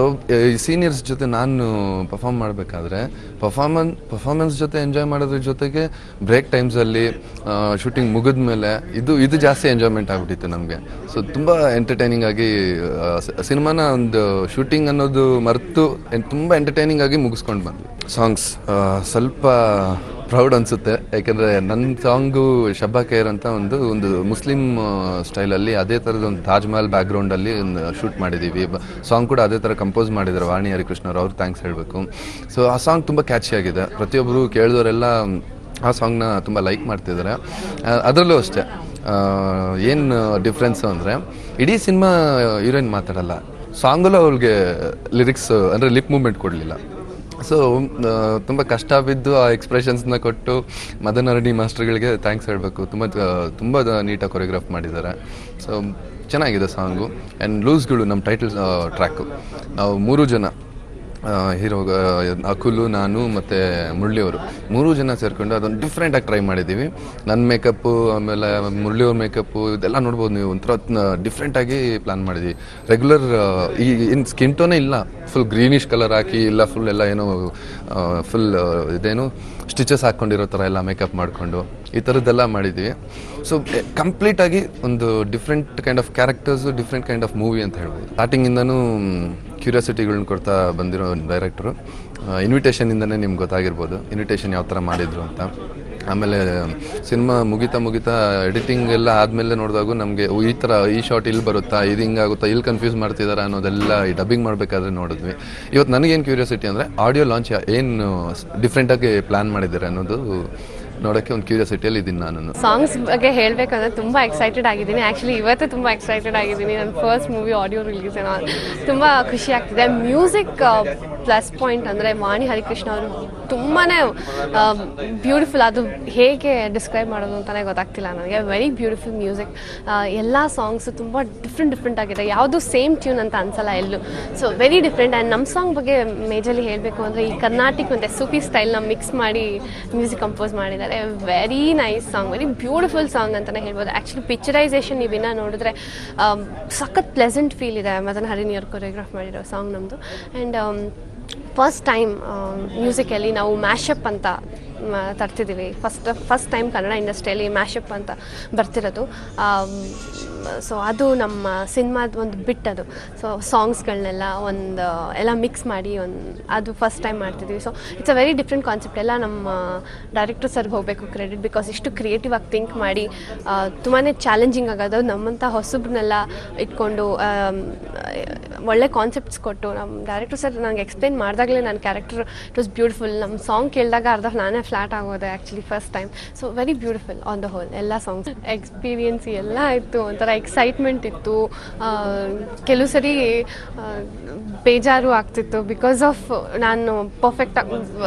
ಈ ಸೀನಿಯರ್ಸ್ ಜೊತೆ ನಾನು ಪರ್ಫಾರ್ಮ್ ಮಾಡಬೇಕಾದ್ರೆ ಪರ್ಫಾರ್ಮೆನ್ಸ್ ಜೊತೆ ಎಂಜಾಯ್ ಮಾಡೋದ್ರ ಜೊತೆಗೆ ಬ್ರೇಕ್ ಟೈಮ್ಸಲ್ಲಿ ಶೂಟಿಂಗ್ ಮುಗಿದ ಮೇಲೆ ಇದು ಜಾಸ್ತಿ ಎಂಜಾಯ್ಮೆಂಟ್ ಆಗಿಬಿಟ್ಟಿತ್ತು ನಮಗೆ. ಸೊ ತುಂಬ ಎಂಟರ್ಟೈನಿಂಗ್ ಆಗಿ ಸಿನಿಮಾನ ಒಂದು ಶೂಟಿಂಗ್ ಅನ್ನೋದು ಮರೆತು ತುಂಬ ಎಂಟರ್ಟೈನಿಂಗ್ ಆಗಿ ಮುಗಿಸ್ಕೊಂಡು ಬಂದ್ವಿ. ಸಾಂಗ್ಸ್ ಸ್ವಲ್ಪ ಪ್ರೌಡ್ ಅನಿಸುತ್ತೆ. ಯಾಕೆಂದರೆ ನನ್ನ ಸಾಂಗು ಶಬ್ಬಾ ಖೈರ್ ಅಂತ ಒಂದು ಮುಸ್ಲಿಂ ಸ್ಟೈಲಲ್ಲಿ ಅದೇ ಥರದ ಒಂದು ತಾಜ್ ಮಹಲ್ ಬ್ಯಾಕ್ಗ್ರೌಂಡಲ್ಲಿ ಒಂದು ಶೂಟ್ ಮಾಡಿದ್ದೀವಿ. ಸಾಂಗ್ ಕೂಡ ಅದೇ ಥರ ಕಂಪೋಸ್ ಮಾಡಿದ್ದಾರೆ ವಾಣಿ ಹರಿಕೃಷ್ಣವ್ರು, ಅವ್ರು ಥ್ಯಾಂಕ್ಸ್ ಹೇಳಬೇಕು. ಸೊ ಆ ಸಾಂಗ್ ತುಂಬ ಕ್ಯಾಚಿ ಆಗಿದೆ. ಪ್ರತಿಯೊಬ್ಬರು ಕೇಳಿದವರೆಲ್ಲ ಆ ಸಾಂಗ್ನ ತುಂಬ ಲೈಕ್ ಮಾಡ್ತಿದ್ದಾರೆ. ಅದರಲ್ಲೂ ಅಷ್ಟೇ ಏನು ಡಿಫ್ರೆನ್ಸು ಅಂದರೆ ಇಡೀ ಸಿನಿಮಾ ಹೀರೋಯಿನ್ ಮಾತಾಡಲ್ಲ, ಸಾಂಗಲ್ಲೂ ಅವಳಿಗೆ ಲಿರಿಕ್ಸ್ ಅಂದರೆ ಲಿಪ್ ಮೂವ್ಮೆಂಟ್ ಕೊಡಲಿಲ್ಲ. ಸೊ ತುಂಬ ಕಷ್ಟ ಬಿದ್ದು ಆ ಎಕ್ಸ್ಪ್ರೆಷನ್ಸ್ನ ಕೊಟ್ಟು ಮದನ್ ಅರಡಿ ಮಾಸ್ಟರ್ಗಳಿಗೆ ಥ್ಯಾಂಕ್ಸ್ ಹೇಳಬೇಕು. ತುಂಬ ನೀಟಾಗಿ ಕೊರಿಯೋಗ್ರಾಫ್ ಮಾಡಿದ್ದಾರೆ. ಸೊ ಚೆನ್ನಾಗಿದೆ ಸಾಂಗು. ಆ್ಯಂಡ್ ಲೂಸ್ಗಳು ನಮ್ಮ ಟೈಟಲ್ ಟ್ರ್ಯಾಕು. ನಾವು 3 ಜನ ಹೀರೋ ಅಕುಲು, ನಾನು ಮತ್ತು ಮುರಳಿಯವರು 3 ಜನ ಸೇರಿಕೊಂಡು ಅದೊಂದು ಡಿಫ್ರೆಂಟಾಗಿ ಟ್ರೈ ಮಾಡಿದ್ದೀವಿ. ನನ್ನ ಮೇಕಪ್ಪು ಆಮೇಲೆ ಮುರಳಿಯವ್ರ ಮೇಕಪ್ಪು ಇದೆಲ್ಲ ನೋಡ್ಬೋದು ನೀವು. ಒಂಥರ ಡಿಫ್ರೆಂಟಾಗಿ ಪ್ಲ್ಯಾನ್ ಮಾಡಿದ್ವಿ. ರೆಗ್ಯುಲರ್ ಇನ್ನು ಸ್ಕಿನ್ ಟೋನೇ ಇಲ್ಲ, ಫುಲ್ ಗ್ರೀನಿಶ್ ಕಲರ್ ಹಾಕಿ ಇಲ್ಲ ಫುಲ್ ಎಲ್ಲ ಏನೋ ಫುಲ್ ಇದೇನು ಸ್ಟಿಚಸ್ ಹಾಕ್ಕೊಂಡಿರೋ ಥರ ಎಲ್ಲ ಮೇಕಪ್ ಮಾಡಿಕೊಂಡು ಈ ಥರದ್ದೆಲ್ಲ ಮಾಡಿದ್ವಿ. ಸೊ ಕಂಪ್ಲೀಟಾಗಿ ಒಂದು different kind of characters, different kind of movie ಅಂತ ಹೇಳ್ಬೋದು. ಸ್ಟಾರ್ಟಿಂಗಿಂದನೂ ಕ್ಯೂರಿಯಾಸಿಟಿಗಳನ್ನ ಕೊಡ್ತಾ ಬಂದಿರೋ ಡೈರೆಕ್ಟ್ರು. ಇನ್ವಿಟೇಷನಿಂದನೇ ನಿಮ್ಗೆ ಗೊತ್ತಾಗಿರ್ಬೋದು ಇನ್ವಿಟೇಷನ್ ಯಾವ ಥರ ಮಾಡಿದರು ಅಂತ. ಆಮೇಲೆ ಸಿನಿಮಾ ಮುಗಿತಾ ಎಡಿಟಿಂಗ್ ಎಲ್ಲ ಆದಮೇಲೆ ನೋಡಿದಾಗೂ ನಮಗೆ ಈ ಥರ ಈ ಶಾರ್ಟ್ ಇಲ್ಲಿ ಬರುತ್ತಾ, ಇದು ಹಿಂಗಾಗುತ್ತಾ, ಇಲ್ಲಿ ಕನ್ಫ್ಯೂಸ್ ಮಾಡ್ತಿದ್ದಾರೆ ಅನ್ನೋದೆಲ್ಲ ಈ ಡಬ್ಬಿಂಗ್ ಮಾಡಬೇಕಾದ್ರೆ ನೋಡಿದ್ವಿ. ಇವತ್ತು ನನಗೇನು ಕ್ಯೂರಿಯಾಸಿಟಿ ಅಂದರೆ ಆಡಿಯೋ ಲಾಂಚ್ ಏನು ಡಿಫ್ರೆಂಟಾಗಿ ಪ್ಲ್ಯಾನ್ ಮಾಡಿದ್ದಾರೆ ಅನ್ನೋದು ನೋಡೋಕ್ಕೆ ಒಂದು ಕ್ಯೂರಿಯಾಸಿಟಿಯಲ್ಲಿ ಇದ್ದೀನಿ ನಾನು. ಸಾಂಗ್ಸ್ ಬಗ್ಗೆ ಹೇಳಬೇಕಂದ್ರೆ ತುಂಬ ಎಕ್ಸೈಟೆಡ್ ಆಗಿದ್ದೀನಿ. ಆ್ಯಕ್ಚುಲಿ ಇವತ್ತು ತುಂಬ ಎಕ್ಸೈಟೆಡ್ ಆಗಿದ್ದೀನಿ. ನನ್ನ ಫಸ್ಟ್ ಮೂವಿ ಆಡಿಯೋ ರಿಲೀಸ್ ತುಂಬ ಖುಷಿ ಆಗ್ತಿದೆ. ಮ್ಯೂಸಿಕ್ ಪ್ಲಸ್ ಪಾಯಿಂಟ್ ಅಂದರೆ ವಾಣಿ ಹರಿಕೃಷ್ಣ ಅವರು ತುಂಬಾ ಬ್ಯೂಟಿಫುಲ್. ಅದು ಹೇಗೆ ಡಿಸ್ಕ್ರೈಬ್ ಮಾಡೋದು ಅಂತಲೇ ಗೊತ್ತಾಗ್ತಿಲ್ಲ ನನಗೆ. Very beautiful music. ಎಲ್ಲ ಸಾಂಗ್ಸು ತುಂಬ ಡಿಫ್ರೆಂಟ್ ಆಗಿದೆ. ಯಾವುದು ಸೇಮ್ ಟ್ಯೂನ್ ಅಂತ ಅನ್ಸಲ್ಲ ಎಲ್ಲೂ. So very different. ಆ್ಯಂಡ್ ನಮ್ಮ ಸಾಂಗ್ ಬಗ್ಗೆ ಮೇಜರ್ಲಿ ಹೇಳಬೇಕು ಅಂದರೆ ಈ ಕರ್ನಾಟಿಕ್ ಮತ್ತು ಸೂಫಿ ಸ್ಟೈಲ್ನ ಮಿಕ್ಸ್ ಮಾಡಿ ಮ್ಯೂಸಿಕ್ ಕಂಪೋಸ್ ಮಾಡಿದ್ದಾರೆ. Very nice song, very beautiful song ಅಂತಲೇ ಹೇಳ್ಬೋದು. ಆ್ಯಕ್ಚುಲಿ ಪಿಕ್ಚರೈಸೇಷನ್ ನೀವಿನ್ನ ನೋಡಿದ್ರೆ ಸಖತ್ ಪ್ಲೆಸೆಂಟ್ ಫೀಲ್ ಇದೆ. ಮದನ್ ಹರಿಣಿಯವ್ರು ಕೊರಿಯೋಗ್ರಾಫ್ ಮಾಡಿರೋ ಸಾಂಗ್ ನಮ್ಮದು. ಆ್ಯಂಡ್ ಫಸ್ಟ್ ಟೈಮ್ ಮ್ಯೂಸಿಕಲ್ಲಿ ನಾವು ಮ್ಯಾಶಪ್ ಅಂತ ತರ್ತಿದ್ದೀವಿ. ಫಸ್ಟ್ ಟೈಮ್ ಕನ್ನಡ ಇಂಡಸ್ಟ್ರಿಯಲ್ಲಿ ಮ್ಯಾಶಪ್ ಅಂತ ಬರ್ತಿರೋದು. ಸೊ ಅದು ನಮ್ಮ ಸಿನಿಮಾದ ಒಂದು ಬಿಟ್ ಅದು. ಸೊ ಸಾಂಗ್ಸ್ಗಳನ್ನೆಲ್ಲ ಎಲ್ಲ ಮಿಕ್ಸ್ ಮಾಡಿ ಅದು ಫಸ್ಟ್ ಟೈಮ್ ಮಾಡ್ತಿದ್ದೀವಿ. So it's a very different concept. ಎಲ್ಲ ನಮ್ಮ ಡೈರೆಕ್ಟರ್ ಸರ್ಗೆ ಹೋಗಬೇಕು ಕ್ರೆಡಿಟ್. ಬಿಕಾಸ್ ಇಷ್ಟು ಕ್ರಿಯೇಟಿವ್ ಆಗಿ ಥಿಂಕ್ ಮಾಡಿ ತುಂಬಾ ಚಾಲೆಂಜಿಂಗ್ ಆಗೋದು. ನಮ್ಮಂಥ ಹೊಸಬ್ರನ್ನೆಲ್ಲ ಇಟ್ಕೊಂಡು ಒಳ್ಳೆ ಕಾನ್ಸೆಪ್ಟ್ಸ್ ಕೊಟ್ಟು ನಮ್ಮ ಡೈರೆಕ್ಟರ್ ಸರ್ ನನಗೆ ಎಕ್ಸ್ಪ್ಲೇನ್ ಮಾಡಿದಾಗಲೇ ನನ್ನ ಕ್ಯಾರೆಕ್ಟರ್ ಇಟ್ ವಾಸ್ ಬ್ಯೂಟಿಫುಲ್. ನಮ್ಮ ಸಾಂಗ್ ಕೇಳಿದಾಗ ಅರ್ಧ ನಾನೇ ಫ್ಲಾಟ್ ಆಗೋದೆ actually first time. So very beautiful on the hole ಎಲ್ಲ ಸಾಂಗ್ಸ್. ಎಕ್ಸ್ಪೀರಿಯನ್ಸ್ ಎಲ್ಲ ಇತ್ತು, ಒಂಥರ ಎಕ್ಸೈಟ್ಮೆಂಟ್ ಇತ್ತು. ಕೆಲವು ಸರಿ ಬೇಜಾರು ಆಗ್ತಿತ್ತು ಬಿಕಾಸ್ ಆಫ್ ನಾನು ಪರ್ಫೆಕ್ಟಾಗಿ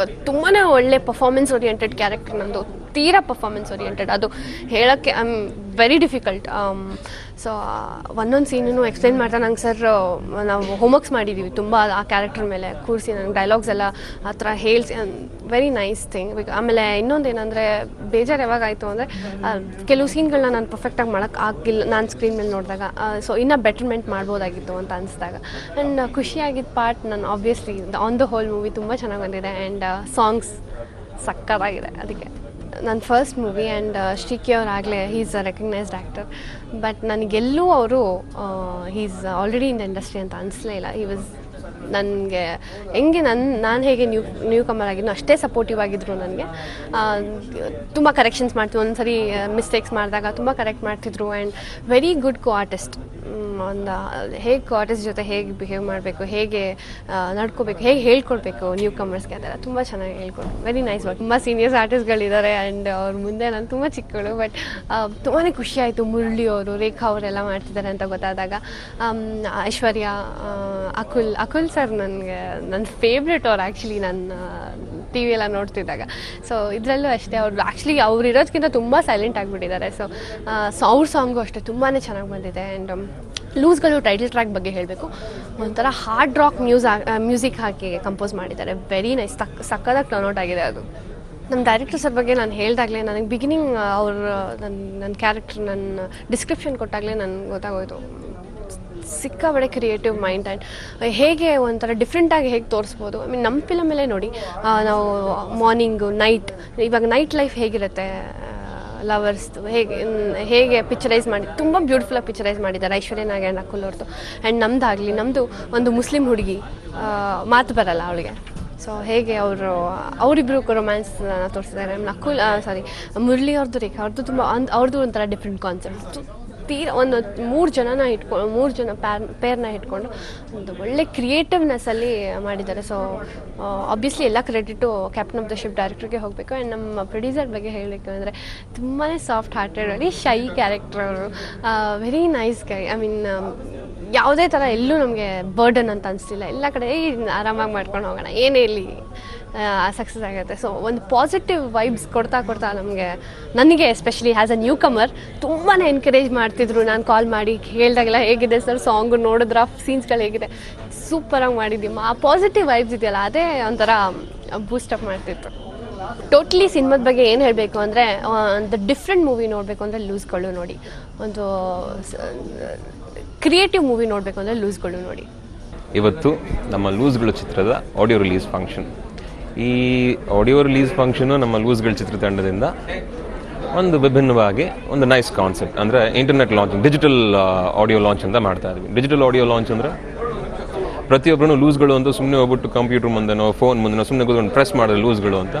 ತುಂಬಾ ಒಳ್ಳೆ ಪರ್ಫಾರ್ಮೆನ್ಸ್ ಓರಿಯೆಂಟೆಡ್ ಕ್ಯಾರೆಕ್ಟರ್ ನಂದು, ತೀರಾ ಪರ್ಫಾರ್ಮೆನ್ಸ್ ಓರಿಯೆಂಟೆಡ್. ಅದು ಹೇಳೋಕ್ಕೆ I am very difficult. So ಒಂದೊಂದು ಸೀನೂ ಎಕ್ಸ್ಪ್ಲೇನ್ ಮಾಡ್ತಾ ನಂಗೆ ಸರ್ ನಾವು ಹೋಮ್ವರ್ಕ್ಸ್ ಮಾಡಿದ್ದೀವಿ ತುಂಬ ಆ ಕ್ಯಾರೆಕ್ಟರ್ ಮೇಲೆ ಕೂರಿಸಿ ನಂಗೆ ಡೈಲಾಗ್ಸ್ ಎಲ್ಲ ಆ ಥರ ಹೇಳಿಸಿ. Very nice thing. ಆಮೇಲೆ ಇನ್ನೊಂದು ಏನಂದರೆ ಬೇಜಾರು ಯಾವಾಗಾಯಿತು ಅಂದರೆ ಕೆಲವು ಸೀನ್ಗಳನ್ನ ನಾನು ಪರ್ಫೆಕ್ಟಾಗಿ ಮಾಡೋಕ್ಕೆ ಆಗಿಲ್ಲ ನಾನು ಸ್ಕ್ರೀನ್ ಮೇಲೆ ನೋಡಿದಾಗ. ಸೊ ಇನ್ನೂ ಬೆಟರ್ಮೆಂಟ್ ಮಾಡ್ಬೋದಾಗಿತ್ತು ಅಂತ ಅನಿಸಿದಾಗ. ಆ್ಯಂಡ್ ಖುಷಿಯಾಗಿದ್ದ ಪಾರ್ಟ್ ನಾನು obviously on the whole movie ತುಂಬ ಚೆನ್ನಾಗಿ ಬಂದಿದೆ. ಆ್ಯಂಡ್ ಸಾಂಗ್ಸ್ ಸಕ್ಕತ್ತಾಗಿದೆ. ಅದಕ್ಕೆ ನನ್ನ ಫಸ್ಟ್ ಮೂವಿ. ಆ್ಯಂಡ್ ಶ್ರೀಕಿ ಅವರಾಗಲೇ he is a recognized actor. But ನನಗೆಲ್ಲೂ ಅವರು he is already in the industry ಅಂತ ಅನಿಸ್ಲೇ ಇಲ್ಲ. ಹಿ ವಾಸ್ ನನಗೆ ಹೆಂಗೆ ನಾನು ಹೇಗೆ ನ್ಯೂ ಕಮರ್ ಆಗಿದ್ದು ಅಷ್ಟೇ ಸಪೋರ್ಟಿವ್ ಆಗಿದ್ದರು ನನಗೆ. ತುಂಬ ಕರೆಕ್ಷನ್ಸ್ ಮಾಡ್ತಿದ್ರು. ಒಂದ್ಸರಿ ಮಿಸ್ಟೇಕ್ಸ್ ಮಾಡಿದಾಗ ತುಂಬ ಕರೆಕ್ಟ್ ಮಾಡ್ತಿದ್ರು. And very good co artist. ಒಂದು ಹೇಗೆ ಕೋ ಆರ್ಟಿಸ್ಟ್ ಜೊತೆ ಹೇಗೆ ಬಿಹೇವ್ ಮಾಡಬೇಕು, ಹೇಗೆ ನಡ್ಕೋಬೇಕು, ಹೇಗೆ ಹೇಳ್ಕೊಡ್ಬೇಕು ನ್ಯೂ ಕಮರ್ಸ್ಗೆ, ಅದೆಲ್ಲ ತುಂಬ ಚೆನ್ನಾಗಿ ಹೇಳ್ಕೊಡ್ರು. Very nice work. ತುಂಬ ಸೀನಿಯರ್ಸ್ ಆರ್ಟಿಸ್ಟ್ಗಳಿದ್ದಾರೆ ಆ್ಯಂಡ್ ಅವ್ರ ಮುಂದೆ ನಾನು ತುಂಬ ಚಿಕ್ಕಳು. ಬಟ್ ತುಂಬಾ ಖುಷಿ ಆಯಿತು. ಮುರಳಿ ಅವರು, ರೇಖಾ ಅವರೆಲ್ಲ ಮಾಡ್ತಿದ್ದಾರೆ ಅಂತ ಗೊತ್ತಾದಾಗ. ಐಶ್ವರ್ಯ, ಅಕುಲ್ ಸರ್ ನನ್ನ ಫೇವ್ರೆಟ್ ಅವ್ರು ಆ್ಯಕ್ಚುಲಿ ನನ್ನ ಟಿ ವಿ ಎಲ್ಲ ನೋಡ್ತಿದ್ದಾಗ. ಸೊ ಇದರಲ್ಲೂ ಅಷ್ಟೇ ಅವ್ರು ಇರೋದಕ್ಕಿಂತ ತುಂಬ ಸೈಲೆಂಟ್ ಆಗಿಬಿಟ್ಟಿದ್ದಾರೆ. ಸೊ ಅವ್ರ ಸಾಂಗು ಅಷ್ಟೇ ತುಂಬಾ ಚೆನ್ನಾಗಿ ಬಂದಿದೆ. ಆ್ಯಂಡ್ ಲೂಸ್ಗಳು ಟೈಟಲ್ ಟ್ರ್ಯಾಕ್ ಬಗ್ಗೆ ಹೇಳಬೇಕು. ಒಂಥರ ಹಾರ್ಡ್ ರಾಕ್ ಮ್ಯೂಸಿಕ್ ಹಾಕಿ ಕಂಪೋಸ್ ಮಾಡಿದ್ದಾರೆ. Very nice. ಸಕ್ಕದಾಗಿ ಟರ್ನ್ಔಟ್ ಆಗಿದೆ ಅದು. ನಮ್ಮ ಡೈರೆಕ್ಟರ್ ಸರ್ ಬಗ್ಗೆ ನಾನು ಹೇಳಿದಾಗಲೇ ನನಗೆ ಬಿಗಿನಿಂಗ್ ನನ್ನ ಕ್ಯಾರೆಕ್ಟರ್ ನನ್ನ ಡಿಸ್ಕ್ರಿಪ್ಷನ್ ಕೊಟ್ಟಾಗಲೇ ನನಗೆ ಗೊತ್ತಾಗೋಯ್ತು ಸಿಕ್ಕಾಬಡೆ ಕ್ರಿಯೇಟಿವ್ ಮೈಂಡ್. ಆ್ಯಂಡ್ ಹೇಗೆ ಒಂಥರ ಡಿಫ್ರೆಂಟಾಗಿ ಹೇಗೆ ತೋರಿಸ್ಬೋದು. ಐ ಮೀನ್ ನಮ್ಮ ಫಿಲಮಲ್ಲೇ ನೋಡಿ ನಾವು ಮಾರ್ನಿಂಗು ನೈಟ್, ಇವಾಗ ನೈಟ್ ಲೈಫ್ ಹೇಗಿರುತ್ತೆ ಲವರ್ಸ್ದು ಹೇಗೆ ಪಿಕ್ಚರೈಸ್ ಮಾಡಿ ತುಂಬ ಬ್ಯೂಟಿಫುಲ್ಲಾಗಿ ಪಿಕ್ಚರೈಸ್ ಮಾಡಿದ್ದಾರೆ ಐಶ್ವರ್ಯ ನಾಗ್ ಆ್ಯಂಡ್ ಅಕುಲ್ ಅವ್ರದ್ದು. ಆ್ಯಂಡ್ ನಮ್ಮದು ಒಂದು ಮುಸ್ಲಿಂ ಹುಡುಗಿ, ಮಾತು ಬರಲ್ಲ ಅವಳಿಗೆ. ಸೊ ಹೇಗೆ ಅವರಿಬ್ಬರು ರೊಮ್ಯಾನ್ಸ್ನ ತೋರಿಸಿದ್ದಾರೆ. ಮುರಳಿ ಅವ್ರದ್ದು, ರೇಖಾ ಅವ್ರದ್ದು ತುಂಬ ಅವ್ರದ್ದು ಒಂಥರ ಡಿಫ್ರೆಂಟ್ ಕಾನ್ಸೆಪ್ಟ್. ಒಂದು 3 ಜನ ಪೇರ್ನ ಇಟ್ಕೊಂಡು ಒಂದು ಒಳ್ಳೆ ಕ್ರಿಯೇಟಿವ್ನೆಸ್ಸಲ್ಲಿ ಮಾಡಿದ್ದಾರೆ. ಸೊ ಆಬ್ವಿಯಸ್ಲಿ ಎಲ್ಲ credit captain of the ship ಡೈರೆಕ್ಟರ್ಗೆ ಹೋಗಬೇಕು. ಆ್ಯಂಡ್ ನಮ್ಮ ಪ್ರೊಡ್ಯೂಸರ್ ಬಗ್ಗೆ ಹೇಳಬೇಕು ಅಂದರೆ ತುಂಬಾ soft hearted, very shy character ಅವರು. Very nice guy. I mean ಯಾವುದೇ ಥರ ಎಲ್ಲೂ ನಮಗೆ ಬರ್ಡನ್ ಅಂತ ಅನಿಸ್ಲಿಲ್ಲ. ಎಲ್ಲ ಕಡೆ ಆರಾಮಾಗಿ ಮಾಡ್ಕೊಂಡು ಹೋಗೋಣ, ಏನೇ ಇಲ್ಲಿ ಸಕ್ಸಸ್ ಆಗುತ್ತೆ. ಸೊ ಒಂದು ಪಾಸಿಟಿವ್ ವೈಬ್ಸ್ ಕೊಡ್ತಾ ನನಗೆ ಎಸ್ಪೆಷಲಿ ಆ್ಯಸ್ ಅ ನ್ಯೂ ಕಮರ್ ತುಂಬಾ ಎನ್ಕರೇಜ್ ಮಾಡ್ತಿದ್ರು. ನಾನು ಕಾಲ್ ಮಾಡಿ ಹೇಳಿದಾಗೆಲ್ಲ ಹೇಗಿದೆ ಸರ್ ಸಾಂಗು, ನೋಡಿದ್ರ ಸೀನ್ಸ್ಗಳು ಹೇಗಿದೆ, ಸೂಪರಾಗಿ ಮಾಡಿದ್ದೀಮ್ಮ. ಆ ಪಾಸಿಟಿವ್ ವೈಬ್ಸ್ ಇದೆಯಲ್ಲ ಅದೇ ಒಂಥರ ಬೂಸ್ಟಪ್ ಮಾಡ್ತಿತ್ತು. ಟೋಟ್ಲಿ ಸಿನಿಮಾದ ಬಗ್ಗೆ ಏನು ಹೇಳಬೇಕು ಅಂದರೆ, ಒಂದು ಡಿಫ್ರೆಂಟ್ ಮೂವಿ ನೋಡಬೇಕು ಅಂದರೆ ಲೂಸ್ಗಳು ನೋಡಿ, ಒಂದು ಕ್ರಿಯೇಟಿವ್ ಮೂವಿ ನೋಡಬೇಕು ಅಂದರೆ ಲೂಸ್ಗಳು ನೋಡಿ. ಇವತ್ತು ನಮ್ಮ ಲೂಸ್ಗಳು ಚಿತ್ರದ ಆಡಿಯೋ ರಿಲೀಸ್ ಫಂಕ್ಷನ್. ಈ ಆಡಿಯೋ ರಿಲೀಸ್ ಫಂಕ್ಷನು ನಮ್ಮ ಲೂಸ್ಗಳ ಚಿತ್ರತಂಡದಿಂದ ಒಂದು ವಿಭಿನ್ನವಾಗಿ ಒಂದು ನೈಸ್ ಕಾನ್ಸೆಪ್ಟ್, ಅಂದರೆ internet launching, digital audio launch ಅಂತ ಮಾಡ್ತಾ ಇದ್ವಿ. ಡಿಜಿಟಲ್ ಆಡಿಯೋ ಲಾಂಚ್ ಅಂದರೆ ಪ್ರತಿಯೊಬ್ಬರೂ ಲೂಸ್ಗಳು ಅಂತ ಸುಮ್ಮನೆ ಹೋಗ್ಬಿಟ್ಟು ಕಂಪ್ಯೂಟರ್ ಮುಂದೆನೋ ಫೋನ್ ಮುಂದೆನೋ ಸುಮ್ಮನೆ ಕೂತ್ಕೊಂಡು ಪ್ರೆಸ್ ಮಾಡಿದ್ರೆ ಲೂಸ್ಗಳು ಅಂತ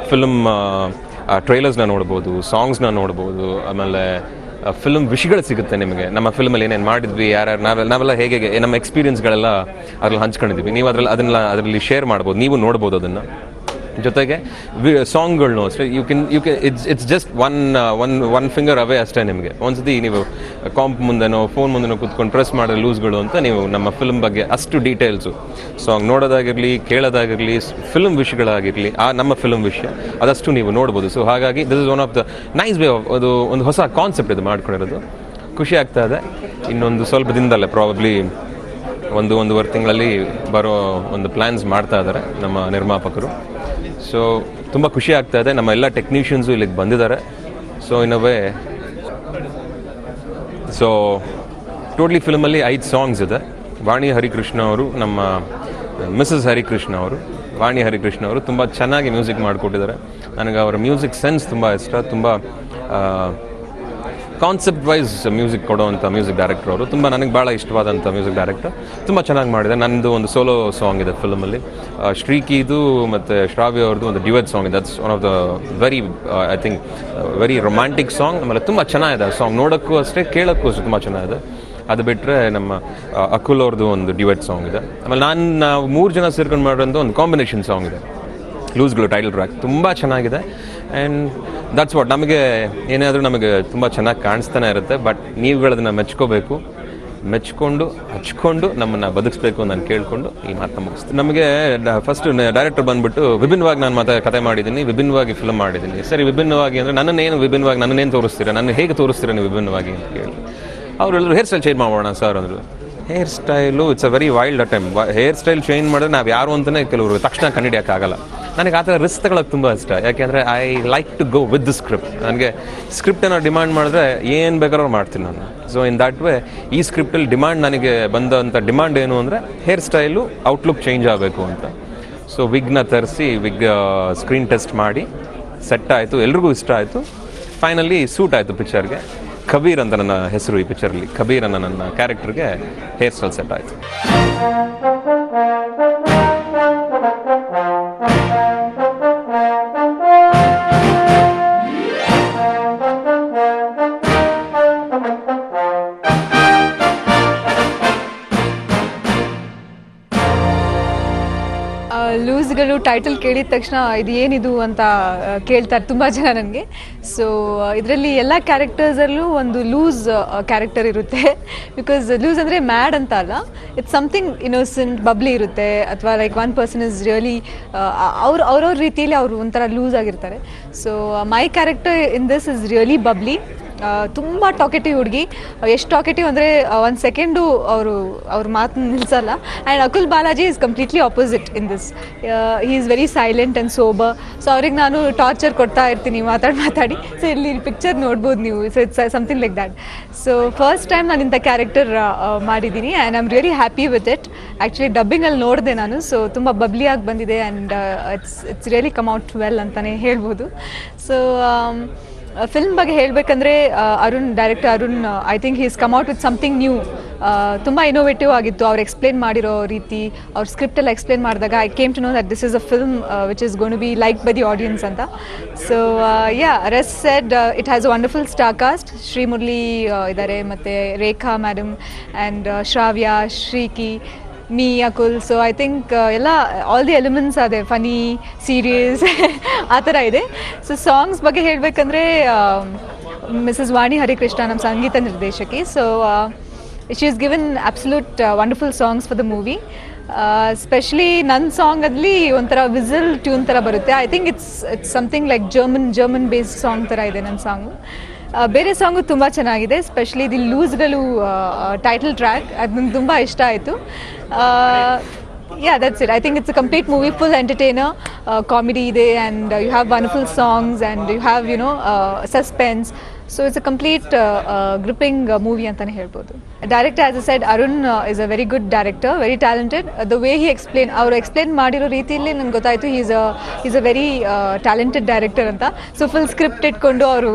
ಫಿಲ್ಮ್ ಟ್ರೈಲರ್ಸ್ನ ನೋಡ್ಬೋದು, ಸಾಂಗ್ಸ್ನ ನೋಡ್ಬೋದು, ಆಮೇಲೆ ಫಿಲ್ಮ್ ವಿಷಯಗಳು ಸಿಗುತ್ತೆ ನಿಮಗೆ. ನಮ್ಮ ಫಿಲ್ಮಲ್ಲಿ ಏನೇನು ಮಾಡಿದ್ವಿ, ಯಾರ್ಯಾರು ನಾವೆಲ್ಲ ಹೇಗೆ ನಮ್ಮ ಎಕ್ಸ್ಪೀರಿಯನ್ಸ್ಗಳೆಲ್ಲ ಅದ್ರಲ್ಲಿ ಹಂಚ್ಕೊಂಡಿದ್ವಿ. ನೀವು ಅದರಲ್ಲಿ ಶೇರ್ ಮಾಡ್ಬೋದು, ನೀವು ನೋಡ್ಬೋದು ಅದನ್ನು. ಜೊತೆಗೆ ಸಾಂಗ್ಗಳನ್ನೂ ಅಷ್ಟೇ you can it's just one finger away ಅಷ್ಟೇ. ನಿಮಗೆ ಒಂದ್ಸತಿ ನೀವು ಕಾಂಪ್ ಮುಂದೆನೋ ಫೋನ್ ಮುಂದೆನೋ ಕೂತ್ಕೊಂಡು ಪ್ರೆಸ್ ಮಾಡೋ ಲೂಸ್ಗಳು ಅಂತ ನೀವು ನಮ್ಮ ಫಿಲ್ಮ್ ಬಗ್ಗೆ ಅಷ್ಟು ಡೀಟೇಲ್ಸು, ಸಾಂಗ್ ನೋಡೋದಾಗಿರಲಿ, ಕೇಳೋದಾಗಿರಲಿ, ಫಿಲ್ಮ್ ವಿಷಯಗಳಾಗಿರಲಿ, ನಮ್ಮ ಫಿಲ್ಮ್ ವಿಷಯ ಅದಷ್ಟು ನೀವು ನೋಡ್ಬೋದು. ಸೊ ಹಾಗಾಗಿ this is one of the nice way of, ಅದು ಒಂದು ಹೊಸ ಕಾನ್ಸೆಪ್ಟ್ ಇದು ಮಾಡ್ಕೊಂಡಿರೋದು. ಖುಷಿ ಆಗ್ತಾ ಇದೆ. ಇನ್ನೊಂದು ಸ್ವಲ್ಪ ದಿನದಲ್ಲೇ ಪ್ರಾಬಬ್ಲಿ ಒಂದೂವರೆ ತಿಂಗಳಲ್ಲಿ ಬರೋ ಒಂದು ಪ್ಲ್ಯಾನ್ಸ್ ಮಾಡ್ತಾ ಇದ್ದಾರೆ ನಮ್ಮ ನಿರ್ಮಾಪಕರು. ಸೊ ತುಂಬ ಖುಷಿ ಆಗ್ತಾ ಇದೆ. ನಮ್ಮ ಎಲ್ಲ ಟೆಕ್ನಿಷಿಯನ್ಸು ಇಲ್ಲಿಗೆ ಬಂದಿದ್ದಾರೆ. ಸೊ ಇನ್ನವೇ ಟೋಟ್ಲಿ ಫಿಲ್ಮಲ್ಲಿ 5 ಸಾಂಗ್ಸ್ ಇದೆ. ವಾಣಿ ಹರಿಕೃಷ್ಣ ಅವರು, ನಮ್ಮ ಮಿಸಸ್ ಹರಿಕೃಷ್ಣ ಅವರು, ವಾಣಿ ಹರಿಕೃಷ್ಣ ಅವರು ತುಂಬ ಚೆನ್ನಾಗಿ ಮ್ಯೂಸಿಕ್ ಮಾಡಿಕೊಟ್ಟಿದ್ದಾರೆ. ನನಗೆ ಅವರ ಮ್ಯೂಸಿಕ್ ಸೆನ್ಸ್ ತುಂಬ ಇಷ್ಟ. ತುಂಬ ಕಾನ್ಸೆಪ್ಟ್ ವೈಸ್ ಮ್ಯೂಸಿಕ್ ಕೊಡೋವಂಥ ಮ್ಯೂಸಿಕ್ ಡೈರೆಕ್ಟರ್ ಅವರು. ತುಂಬ ನನಗೆ ಭಾಳ ಇಷ್ಟವಾದಂಥ ಮ್ಯೂಸಿಕ್ ಡೈರೆಕ್ಟರ್. ತುಂಬ ಚೆನ್ನಾಗಿ ಮಾಡಿದೆ. ನನ್ನದು ಒಂದು ಸೋಲೋ ಸಾಂಗ್ ಇದೆ ಫಿಲ್ಮಲ್ಲಿ, ಶ್ರೀಕಿದು ಮತ್ತು ಶ್ರಾವ್ಯ ಅವ್ರದ್ದು ಒಂದು ಡ್ಯುಯೆಟ್ ಸಾಂಗ್ ಇದೆ. That's one of the very I think very romantic song. ಆಮೇಲೆ ತುಂಬ ಚೆನ್ನಾಗಿದೆ ಆ ಸಾಂಗ್, ನೋಡೋಕ್ಕೂ ಅಷ್ಟೇ ಕೇಳೋಕ್ಕೂ ಅಷ್ಟೇ ತುಂಬ ಚೆನ್ನಾಗಿದೆ. ಅದು ಬಿಟ್ಟರೆ ನಮ್ಮ ಅಕುಲ್ ಅವ್ರದ್ದು ಒಂದು ಡ್ಯುಯೆಟ್ ಸಾಂಗ್ ಇದೆ. ಆಮೇಲೆ ನಾವು 3 ಜನ ಸೇರ್ಕೊಂಡು ಮಾಡೋಂಥ ಒಂದು ಕಾಂಬಿನೇಷನ್ ಸಾಂಗ್ ಇದೆ, ಲೂಸ್ಗಳು ಟೈಟಲ್ ಟ್ರ್ಯಾಕ್. ತುಂಬ ಚೆನ್ನಾಗಿದೆ. ಆ್ಯಂಡ್ ದಟ್ಸ್ ವಾಟ್, ನಮಗೆ ಏನಾದರೂ ನಮಗೆ ತುಂಬ ಚೆನ್ನಾಗಿ ಕಾಣಿಸ್ತಾನೆ ಇರುತ್ತೆ. ಬಟ್ ನೀವುಗಳದನ್ನು ಮೆಚ್ಕೊಂಡು ಹಚ್ಕೊಂಡು ನಮ್ಮನ್ನು ಬದುಕಿಸ್ಬೇಕು ನಾನು ಕೇಳಿಕೊಂಡು ಈ ಮಾತನ್ನ ಮುಗಿಸ್ತೀನಿ. ನಮಗೆ ಫಸ್ಟ್ ಡೈರೆಕ್ಟರ್ ಬಂದುಬಿಟ್ಟು ವಿಭಿನ್ನವಾಗಿ ನಾನು ಕತೆ ಮಾಡಿದ್ದೀನಿ, ವಿಭಿನ್ನವಾಗಿ ಫಿಲ್ಮ್ ಮಾಡಿದ್ದೀನಿ. ಸರಿ, ವಿಭಿನ್ನವಾಗಿ ಅಂದರೆ ನನ್ನನ್ನೇನು ತೋರಿಸ್ತೀರಾ, ನನ್ನ ಹೇಗೆ ತೋರಿಸ್ತೀರಾ ನೀವು ವಿಭಿನ್ನವಾಗಿ ಅಂತ ಕೇಳಿ ಅವರೆಲ್ಲರೂ ಹೇರ್ ಸ್ಟೈಲ್ ಚೇಂಜ್ ಮಾಡೋಣ ಸರ್ ಅಂದರು. Hair style it's a very wild attempt. Hair style change ಮಾಡಿದ್ರೆ ನಾವು ಯಾರು ಅಂತಲೇ ಕೆಲವರು ತಕ್ಷಣ ಕಂಡುಹಿಡಿಯೋಕ್ಕಾಗಲ್ಲ. ನನಗೆ ಆ ಥರ ರಿಸ್ಕ್ ತಗೊಳ್ಳೋಕೆ ತುಂಬ ಇಷ್ಟ. ಯಾಕೆಂದರೆ I like to go with the script. ನನಗೆ ಸ್ಕ್ರಿಪ್ಟನ್ನು ಡಿಮಾಂಡ್ ಮಾಡಿದ್ರೆ ಏನು ಬೇಕಾದ್ರೂ ಮಾಡ್ತೀನಿ ನಾನು. ಸೊ ಇನ್ ದ್ಯಾಟ್ ವೇ ಈ ಸ್ಕ್ರಿಪ್ಟಲ್ಲಿ ನನಗೆ ಬಂದಂಥ ಡಿಮಾಂಡ್ ಏನು ಅಂದರೆ ಹೇರ್ ಸ್ಟೈಲು ಔಟ್ಲುಕ್ ಚೇಂಜ್ ಆಗಬೇಕು ಅಂತ. ಸೊ ವಿಗ್ನ ತರಿಸಿ ಸ್ಕ್ರೀನ್ ಟೆಸ್ಟ್ ಮಾಡಿ ಸೆಟ್ ಆಯಿತು, ಎಲ್ರಿಗೂ ಇಷ್ಟ ಆಯಿತು. ಫೈನಲಿ ಸೂಟ್ ಆಯಿತು ಪಿಕ್ಚರ್ಗೆ. ಕಬೀರ್ ಅಂತ ನನ್ನ ಹೆಸರು ಈ ಪಿಕ್ಚರಲ್ಲಿ. ಕಬೀರ್ ಅನ್ನೋ ನನ್ನ ಕ್ಯಾರೆಕ್ಟರ್ಗೆ ಹೇರ್ ಸ್ಟೈಲ್ ಸೆಟ್ ಆಯಿತು. ಲೂಸ್ಗಳು ಟೈಟಲ್ ಕೇಳಿದ ತಕ್ಷಣ ಇದು ಏನಿದು ಅಂತ ಕೇಳ್ತಾರೆ ತುಂಬ ಜನ ನನಗೆ. ಸೊ ಇದರಲ್ಲಿ ಎಲ್ಲ ಕ್ಯಾರೆಕ್ಟರ್ಸಲ್ಲೂ ಒಂದು ಲೂಸ್ ಕ್ಯಾರೆಕ್ಟರ್ ಇರುತ್ತೆ. ಬಿಕಾಸ್ ಲೂಸ್ ಅಂದರೆ ಮ್ಯಾಡ್ ಅಂತ ಅಲ್ಲ, ಇಟ್ಸ್ ಸಮಥಿಂಗ್ ಇನ್ನೋಸೆಂಟ್, ಬಬ್ಲಿ ಇರುತ್ತೆ. ಅಥವಾ like one person is really ಅವ್ರವ್ರ ರೀತಿಯಲ್ಲಿ ಅವರು ಒಂಥರ ಲೂಸ್ ಆಗಿರ್ತಾರೆ. So my character in this is really bubbly. ತುಂಬ ಟಾಕೆಟಿವ್ ಹುಡುಗಿ. ಎಷ್ಟು ಟಾಕೆಟಿವ್ ಅಂದರೆ 1 ಸೆಕೆಂಡು ಅವ್ರ ಮಾತನ್ನ ನಿಲ್ಲಿಸಲ್ಲ. And Akul Balaji is completely opposite in this. He is very silent and sober. So ಅವ್ರಿಗೆ ನಾನು ಟಾರ್ಚರ್ ಕೊಡ್ತಾ ಇರ್ತೀನಿ ಮಾತಾಡಿ. ಸೊ ಇಲ್ಲಿ ಪಿಕ್ಚರ್ ನೋಡ್ಬೋದು ನೀವು. So it's something like that. So first time ನಾನು ಇಂಥ ಕ್ಯಾರೆಕ್ಟರ್ ಮಾಡಿದ್ದೀನಿ and I am really happy with it. Actually ಡಬ್ಬಿಂಗಲ್ಲಿ ನೋಡಿದೆ ನಾನು. ಸೊ ತುಂಬ ಬಬ್ಲಿಯಾಗಿ ಬಂದಿದೆ and it's really come out well ಅಂತಲೇ ಹೇಳ್ಬೋದು. ಸೊ ಫಿಲ್ಮ್ ಬಗ್ಗೆ ಹೇಳಬೇಕಂದ್ರೆ director Arun, I think he is come out with something new. ತುಂಬ ಇನೋವೇಟಿವ್ ಆಗಿತ್ತು ಅವ್ರು ಎಕ್ಸ್ಪ್ಲೇನ್ ಮಾಡಿರೋ ರೀತಿ. ಅವ್ರ ಸ್ಕ್ರಿಪ್ಟೆಲ್ಲ ಎಕ್ಸ್ಪ್ಲೇನ್ ಮಾಡಿದಾಗ I came to know that this is a film which is going to be like by the audience ಅಂತ. So rest said it has a wonderful star cast. Sri Murali ಇದ್ದಾರೆ, ಮತ್ತು Rekha madam and Shravya, Shriki, me, Akul. So I think ಎಲ್ಲ ಆಲ್ ದಿ ಎಲಿಮೆಂಟ್ಸ್ ಅದೇ, ಫನಿ, ಸೀರಿಯಸ್ ಆ ಥರ ಇದೆ. ಸೊ ಸಾಂಗ್ಸ್ ಬಗ್ಗೆ ಹೇಳಬೇಕಂದ್ರೆ ಮಿಸಸ್ ವಾಣಿ ಹರಿಕೃಷ್ಣ ನಮ್ಮ ಸಂಗೀತ ನಿರ್ದೇಶಕಿ. So she is given absolute wonderful songs for the movie. Specially ನನ್ನ ಸಾಂಗಲ್ಲಿ ಒಂಥರ ವಿಸಲ್ ಟ್ಯೂನ್ ಥರ ಬರುತ್ತೆ. I think it's something like German based song ಥರ ಇದೆ ನನ್ನ ಸಾಂಗು. ಬೇರೆ ಸಾಂಗು ತುಂಬ ಚೆನ್ನಾಗಿದೆ, ಸ್ಪೆಷಲಿ ದಿ ಲೂಸ್ಗಳು ಟೈಟಲ್ ಟ್ರ್ಯಾಕ್ ಅದು ನಂಗೆ ತುಂಬ ಇಷ್ಟ ಆಯಿತು. Yeah, that's it. I think it's a complete movie, full entertainer, comedy ಇದೆ, and you have wonderful songs, and you have, suspense. So it's a complete gripping movie ಅಂತಾನೆ ಹೇಳ್ಬೋದು. Director, as I said, Arun is a very good director, very talented. The way he explain ಮಾಡಿರೋ ರೀತಿಯಲ್ಲಿ ನನಗೆ ಗೊತ್ತಾಯಿತು he's a very talented director ಅಂತ. So full script ಇಟ್ಕೊಂಡು ಅವರು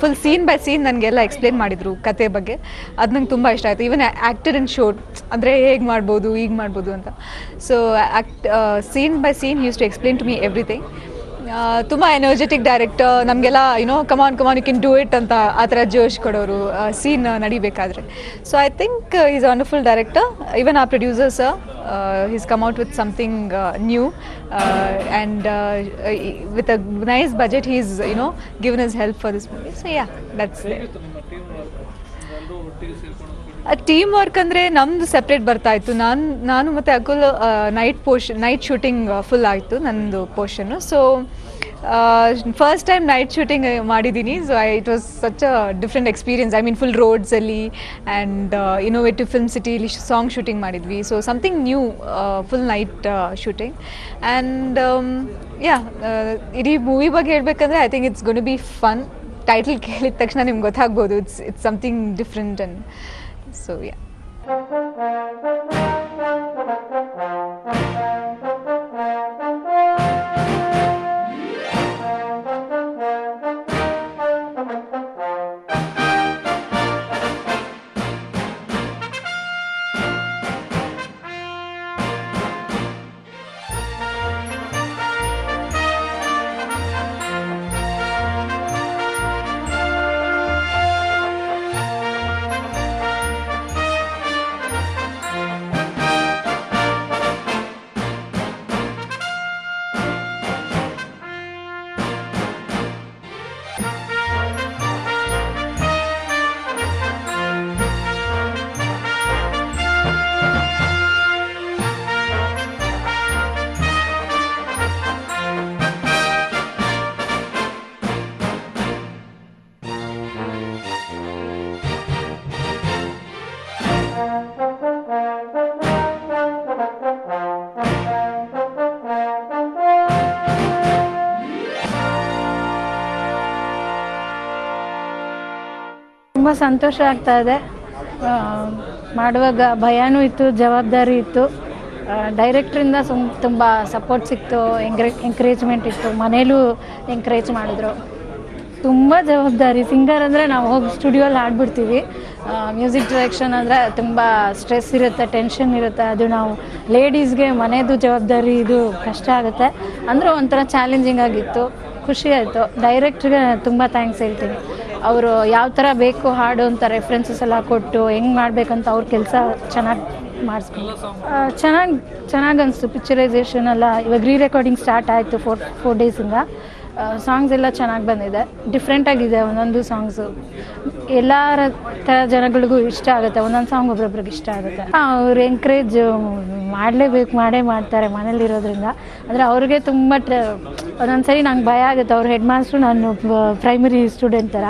full scene by scene ನನಗೆಲ್ಲ ಎಕ್ಸ್ಪ್ಲೇನ್ ಮಾಡಿದರು ಕತೆ ಬಗ್ಗೆ. ಅದು ನಂಗೆ ತುಂಬ ಇಷ್ಟ ಆಯಿತು. ಈವನ್ ಆ್ಯಕ್ಟರ್ ಇನ್ ಶೋಟ್ ಅಂದರೆ ಹೇಗೆ ಮಾಡ್ಬೋದು ಈಗ ಮಾಡ್ಬೋದು ಅಂತ. So scene by scene he used to explain to me everything. ತುಂಬ ಎನರ್ಜೆಟಿಕ್ ಡೈರೆಕ್ಟರ್, ನಮಗೆಲ್ಲ come on you can do it ಅಂತ ಆ ಥರ ಜೋಶ್ ಕೊಡೋರು ಸೀನ್ ನಡಿಬೇಕಾದ್ರೆ. So I think is a wonderful director. Even ಆ producers he's come out with something new, and with a nice budget he's given his help for this movie. So yeah, that's it. Team work ಅಂದರೆ ನಮ್ಮದು ಸೆಪ್ರೇಟ್ ಬರ್ತಾ ಇತ್ತು. ನಾನು ಮತ್ತು ಅಕುಲ್ ನೈಟ್ ಶೂಟಿಂಗ್ ಫುಲ್ ಆಯಿತು ನನ್ನದು ಪೋರ್ಷನ್ನು. So first time night shooting ಮಾಡಿದ್ದೀನಿ. So it was such a different experience. I mean full ರೋಡ್ಸಲ್ಲಿ ಆ್ಯಂಡ್ ಇನೋವೇಟಿವ್ ಫಿಲ್ಮ್ ಸಿಟಿಲಿ ಸಾಂಗ್ ಶೂಟಿಂಗ್ ಮಾಡಿದ್ವಿ. So something new, full night shooting. And ಇಡೀ ಮೂವಿ ಬಗ್ಗೆ ಹೇಳಬೇಕಂದ್ರೆ I think it's going to be fun. Title ಕೇಳಿದ ತಕ್ಷಣ ನಿಮ್ಗೆ ಗೊತ್ತಾಗ್ಬೋದು it's something different. And so yeah. ತುಂಬ ಸಂತೋಷ ಆಗ್ತಾ ಇದೆ. ಮಾಡುವಾಗ ಭಯನೂ ಇತ್ತು, ಜವಾಬ್ದಾರಿ ಇತ್ತು. ಡೈರೆಕ್ಟ್ರಿಂದ ತುಂಬ ಸಪೋರ್ಟ್ ಸಿಕ್ತು, ಎಂಕರೇಜ್ಮೆಂಟ್ ಇತ್ತು. ಮನೇಲೂ ಎಂಕರೇಜ್ ಮಾಡಿದ್ರು. ತುಂಬ ಜವಾಬ್ದಾರಿ. ಸಿಂಗರ್ ಅಂದರೆ ನಾವು ಹೋಗಿ ಸ್ಟುಡಿಯೋಲ್ಲಿ ಹಾಡ್ಬಿಡ್ತೀವಿ. ಮ್ಯೂಸಿಕ್ ಡೈರೆಕ್ಷನ್ ಅಂದರೆ ತುಂಬ ಸ್ಟ್ರೆಸ್ ಇರುತ್ತೆ, ಟೆನ್ಷನ್ ಇರುತ್ತೆ. ಅದು ನಾವು ಲೇಡೀಸ್ಗೆ ಮನೆಯದು ಜವಾಬ್ದಾರಿ ಇದು ಕಷ್ಟ ಆಗುತ್ತೆ. ಅಂದರೆ ಒಂಥರ ಚಾಲೆಂಜಿಂಗ್ ಆಗಿತ್ತು. ಖುಷಿ ಆಯಿತು. ಡೈರೆಕ್ಟ್ರಿಗೆ ತುಂಬ ಥ್ಯಾಂಕ್ಸ್ ಹೇಳ್ತೀನಿ. ಅವರು ಯಾವ ಥರ ಬೇಕು ಹಾಡು ಅಂತ ರೆಫರೆನ್ಸಸ್ ಎಲ್ಲ ಕೊಟ್ಟು ಹೆಂಗೆ ಮಾಡಬೇಕಂತ ಅವ್ರ ಕೆಲಸ ಚೆನ್ನಾಗಿ ಮಾಡಿಸ್ಕೊಂಡು ಚೆನ್ನಾಗಿ ಅನಿಸ್ತು. ಪಿಕ್ಚರೈಸೇಷನ್ ಎಲ್ಲ ಇವಾಗ ರೆಕಾರ್ಡಿಂಗ್ ಸ್ಟಾರ್ಟ್ ಆಯಿತು 4 ಡೇಸಿಂದ. ಸಾಂಗ್ಸ್ ಎಲ್ಲ ಚೆನ್ನಾಗಿ ಬಂದಿದೆ, ಡಿಫ್ರೆಂಟಾಗಿದೆ ಒಂದೊಂದು ಸಾಂಗ್ಸು. ಎಲ್ಲರ ಥರ ಜನಗಳಿಗೂ ಇಷ್ಟ ಆಗುತ್ತೆ. ಒಂದೊಂದು ಸಾಂಗ್ ಒಬ್ರೊಬ್ರಿಗೆ ಇಷ್ಟ ಆಗುತ್ತೆ. ಅವ್ರು ಎಂಕರೇಜ್ ಮಾಡೇ ಮಾಡ್ತಾರೆ ಮನೇಲಿರೋದ್ರಿಂದ. ಅಂದರೆ ಅವ್ರಿಗೆ ತುಂಬ ಒಂದೊಂದು ಸರಿ ನಂಗೆ ಭಯ ಆಗುತ್ತೆ. ಅವ್ರ ಹೆಡ್ ಮಾಸ್ಟ್ರು ನಾನು ಪ್ರೈಮರಿ ಸ್ಟೂಡೆಂಟ್ ಥರ,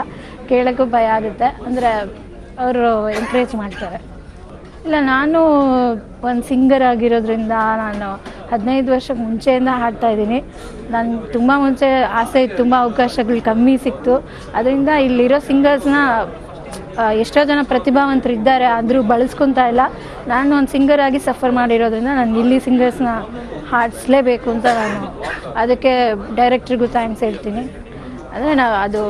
ಕೇಳೋಕ್ಕೂ ಭಯ ಆಗುತ್ತೆ. ಅಂದರೆ ಅವರು ಎಂಕರೇಜ್ ಮಾಡ್ತಾರೆ. ಇಲ್ಲ, ನಾನು ಒಂದು ಸಿಂಗರ್ ಆಗಿರೋದ್ರಿಂದ ನಾನು 15 ವರ್ಷಕ್ಕೆ ಮುಂಚೆಯಿಂದ ಹಾಡ್ತಾಯಿದ್ದೀನಿ. ನಾನು ತುಂಬ ಮುಂಚೆ ಆಸೆ ಇತ್ತು, ತುಂಬ ಅವಕಾಶಗಳು ಕಮ್ಮಿ ಸಿಕ್ತು. ಅದರಿಂದ ಇಲ್ಲಿರೋ ಸಿಂಗರ್ಸ್ನ ಎಷ್ಟೋ ಜನ ಪ್ರತಿಭಾವಂತರು ಇದ್ದಾರೆ, ಆದರೂ ಬಳಸ್ಕೊತಾ ಇಲ್ಲ. ನಾನು ಒಂದು ಸಿಂಗರ್ ಆಗಿ ಸಫರ್ ಮಾಡಿರೋದ್ರಿಂದ ನನಗೆ ಇಲ್ಲಿ ಸಿಂಗರ್ಸ್ನ ಹಾಡಿಸ್ಲೇಬೇಕು ಅಂತ ನಾನು ಅದಕ್ಕೆ ಡೈರೆಕ್ಟ್ರಿಗೂ ಥ್ಯಾಂಕ್ಸ್ ಹೇಳ್ತೀನಿ. ಅಂದರೆ ಅದು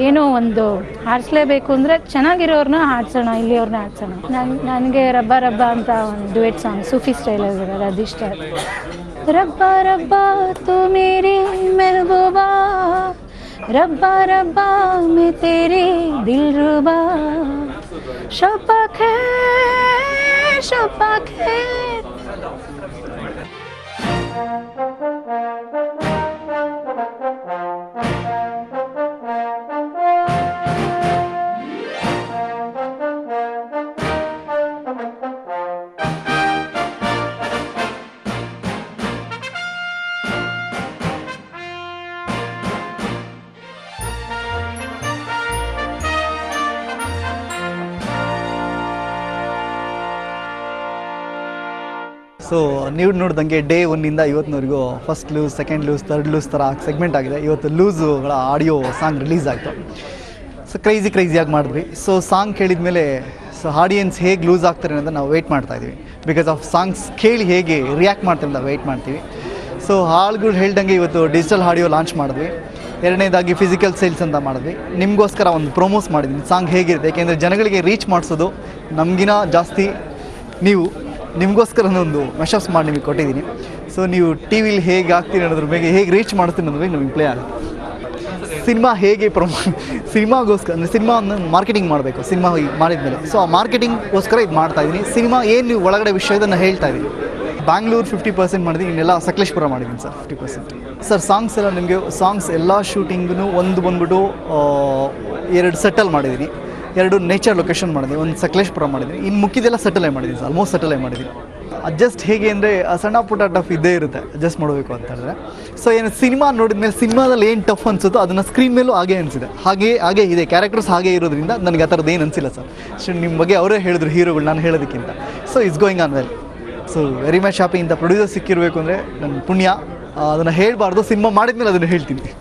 ಏನೋ ಒಂದು ಹಾಡಿಸ್ಲೇಬೇಕು ಅಂದರೆ ಚೆನ್ನಾಗಿರೋರನ್ನ ಹಾಡ್ಸೋಣ, ಇಲ್ಲಿಯವ್ರನ್ನ ಹಾಡ್ಸೋಣ. ನನಗೆ ರಬ್ಬ ರಬ್ಬ ಅಂತ ಒಂದು ಡ್ಯುಯೆಟ್ ಸಾಂಗ್ ಸೂಫಿ ಸ್ಟೈಲಲ್ಲಿ ಇರೋದು, ಅದು ಇಷ್ಟ. ರಬ್ಬ ರಬ್ಬ ತು ಮೇರಿ ಮೆಹಬೂಬಾ, ರಬ್ಬ ರಬ್ಬ ಮೇ ತೇರಿ ದಿಲ್ರುಬಾ, ಶಬ್ಬ ಖೈರ್ ಶಬ್ಬ ಖೈರ್. ಸೊ ನೀವು ನೋಡಿದಂಗೆ ಡೇ 1 ಇವತ್ತಿನವರೆಗೂ first loose, second loose, third loose ಥರ ಸೆಗ್ಮೆಂಟ್ ಆಗಿದೆ. ಇವತ್ತು ಲೂಸುಗಳ ಆಡಿಯೋ ಸಾಂಗ್ ರಿಲೀಸ್ ಆಯಿತು. ಸೊ ಕ್ರೈಸಿಯಾಗಿ ಮಾಡಿದ್ವಿ. ಸೊ ಸಾಂಗ್ ಕೇಳಿದ ಮೇಲೆ ಸೊ ಆಡಿಯನ್ಸ್ ಹೇಗೆ ಲೂಸ್ ಆಗ್ತಾರೆ ಅನ್ನೋದನ್ನು ನಾವು ವೆಯ್ಟ್ ಮಾಡ್ತಾಯಿದ್ದೀವಿ. ಬಿಕಾಸ್ ಆಫ್ ಸಾಂಗ್ಸ್ ಕೇಳಿ ಹೇಗೆ ರಿಯಾಕ್ಟ್ ಮಾಡ್ತಾರೆ ಅಂತ ವೆಯ್ಟ್ ಮಾಡ್ತೀವಿ. ಸೊ ಹಾಳುಗಳು ಹೇಳ್ದಂಗೆ ಇವತ್ತು ಡಿಜಿಟಲ್ ಆಡಿಯೋ ಲಾಂಚ್ ಮಾಡಿದ್ವಿ. ಎರಡನೇದಾಗಿ ಫಿಸಿಕಲ್ ಸೇಲ್ಸ್ ಅಂತ ಮಾಡಿದ್ವಿ. ನಿಮಗೋಸ್ಕರ ಒಂದು ಪ್ರೊಮೋಸ್ ಮಾಡಿದ್ವಿ ಸಾಂಗ್ ಹೇಗಿರುತ್ತೆ. ಏಕೆಂದರೆ ಜನಗಳಿಗೆ ರೀಚ್ ಮಾಡಿಸೋದು ನಮಗಿನ ಜಾಸ್ತಿ ನೀವು ನಿಮಗೋಸ್ಕರ ಒಂದು ಮೆಷಪ್ಸ್ ಮಾಡಿ ನಿಮಗೆ ಕೊಟ್ಟಿದ್ದೀನಿ. ಸೊ ನೀವು ಟಿ ವಿಲಿ ಹೇಗೆ ಆಗ್ತೀರಿ ಅನ್ನೋದ್ರ ಬಗ್ಗೆ, ಹೇಗೆ ರೀಚ್ ಮಾಡ್ತೀನಿ ಅನ್ನೋದ್ರ ಬಗ್ಗೆ ನಮಗೆ ಪ್ಲೇ ಆಗುತ್ತೆ. ಸಿನಿಮಾ ಹೇಗೆ ಸಿನಿಮಾಗೋಸ್ಕರ ಅಂದರೆ ಸಿನಿಮಾವನ್ನು ಮಾರ್ಕೆಟಿಂಗ್ ಮಾಡಬೇಕು ಸಿನಿಮಾ ಮಾಡಿದ ಮೇಲೆ. ಸೊ ಆ ಮಾರ್ಕೆಟಿಂಗ್ಗೋಸ್ಕರ ಇದು ಮಾಡ್ತಾಯಿದ್ದೀನಿ. ಸಿನಿಮಾ ಏನು ನೀವು ಒಳಗಡೆ ವಿಷಯದನ್ನು ಹೇಳ್ತಾ ಇದ್ದೀನಿ. ಬ್ಯಾಂಗ್ಳೂರು 50% ಮಾಡಿದ್ದೀನಿ, ಇನ್ನೆಲ್ಲ ಸಕಲೇಶ್ಪುರ ಮಾಡಿದ್ದೀನಿ ಸರ್ 50%. ಸರ್ ಸಾಂಗ್ಸ್ ಎಲ್ಲ ನಿಮಗೆ ಸಾಂಗ್ಸ್ ಎಲ್ಲ ಶೂಟಿಂಗೂ ಒಂದು ಬಂದ್ಬಿಟ್ಟು 2 ಸೆಟಲ್ ಮಾಡಿದ್ದೀನಿ, 2 ನೇಚರ್ ಲೊಕೇಶನ್ ಮಾಡಿದ್ದೀನಿ, ಒಂದು ಸಕಲೇಶ್ಪುರ ಮಾಡಿದ್ದೀನಿ. ಇನ್ನು ಮುಕ್ಕಿದೆಲ್ಲ ಸೆಟಲೇ ಮಾಡಿದ್ದೀನಿ ಸರ್, ಆಲ್ಮೋಸ್ಟ್ ಸೆಟಲೇ ಮಾಡಿದ್ದೀನಿ. ಅಡ್ಜಸ್ಟ್ ಹೇಗೆ ಅಂದರೆ ಸಣ್ಣ ಪುಟ್ಟ ಟಫ್ ಇದ್ದೇ ಇರುತ್ತೆ ಅಡ್ಜಸ್ಟ್ ಮಾಡಬೇಕು ಅಂತ ಹೇಳಿದ್ರೆ. ಸೊ ಏನು ಸಿನಿಮಾ ನೋಡಿದ ಮೇಲೆ ಸಿನಿಮಾದಲ್ಲಿ ಏನು ಟಫ್ ಅನಿಸುತ್ತೋ ಅದನ್ನು ಸ್ಕ್ರೀನ್ ಮೇಲೂ ಹಾಗೆ ಅನಿಸಿದೆ, ಹಾಗೆ ಇದೆ. ಕ್ಯಾರೆಕ್ಟರ್ಸ್ ಹಾಗೆ ಇರೋದ್ರಿಂದ ನನಗೆ ಆ ಥರದ್ದು ಏನು ಅನಿಸಿಲ್ಲ ಸರ್. ಸೊ ನಿಮ್ಮ ಬಗ್ಗೆ ಅವರೇ ಹೇಳಿದ್ರು ಹೀರೋಗಳು, ನಾನು ಹೇಳೋದಕ್ಕಿಂತ. So it's going on well. So very much happy. ಇಂಥ ಪ್ರೊಡ್ಯೂಸರ್ ಸಿಕ್ಕಿರಬೇಕು ಅಂದರೆ ನನ್ನ ಪುಣ್ಯ. ಅದನ್ನು ಹೇಳಬಾರ್ದು, ಸಿನಿಮಾ ಮಾಡಿದ ಮೇಲೆ ಅದನ್ನು ಹೇಳ್ತೀನಿ.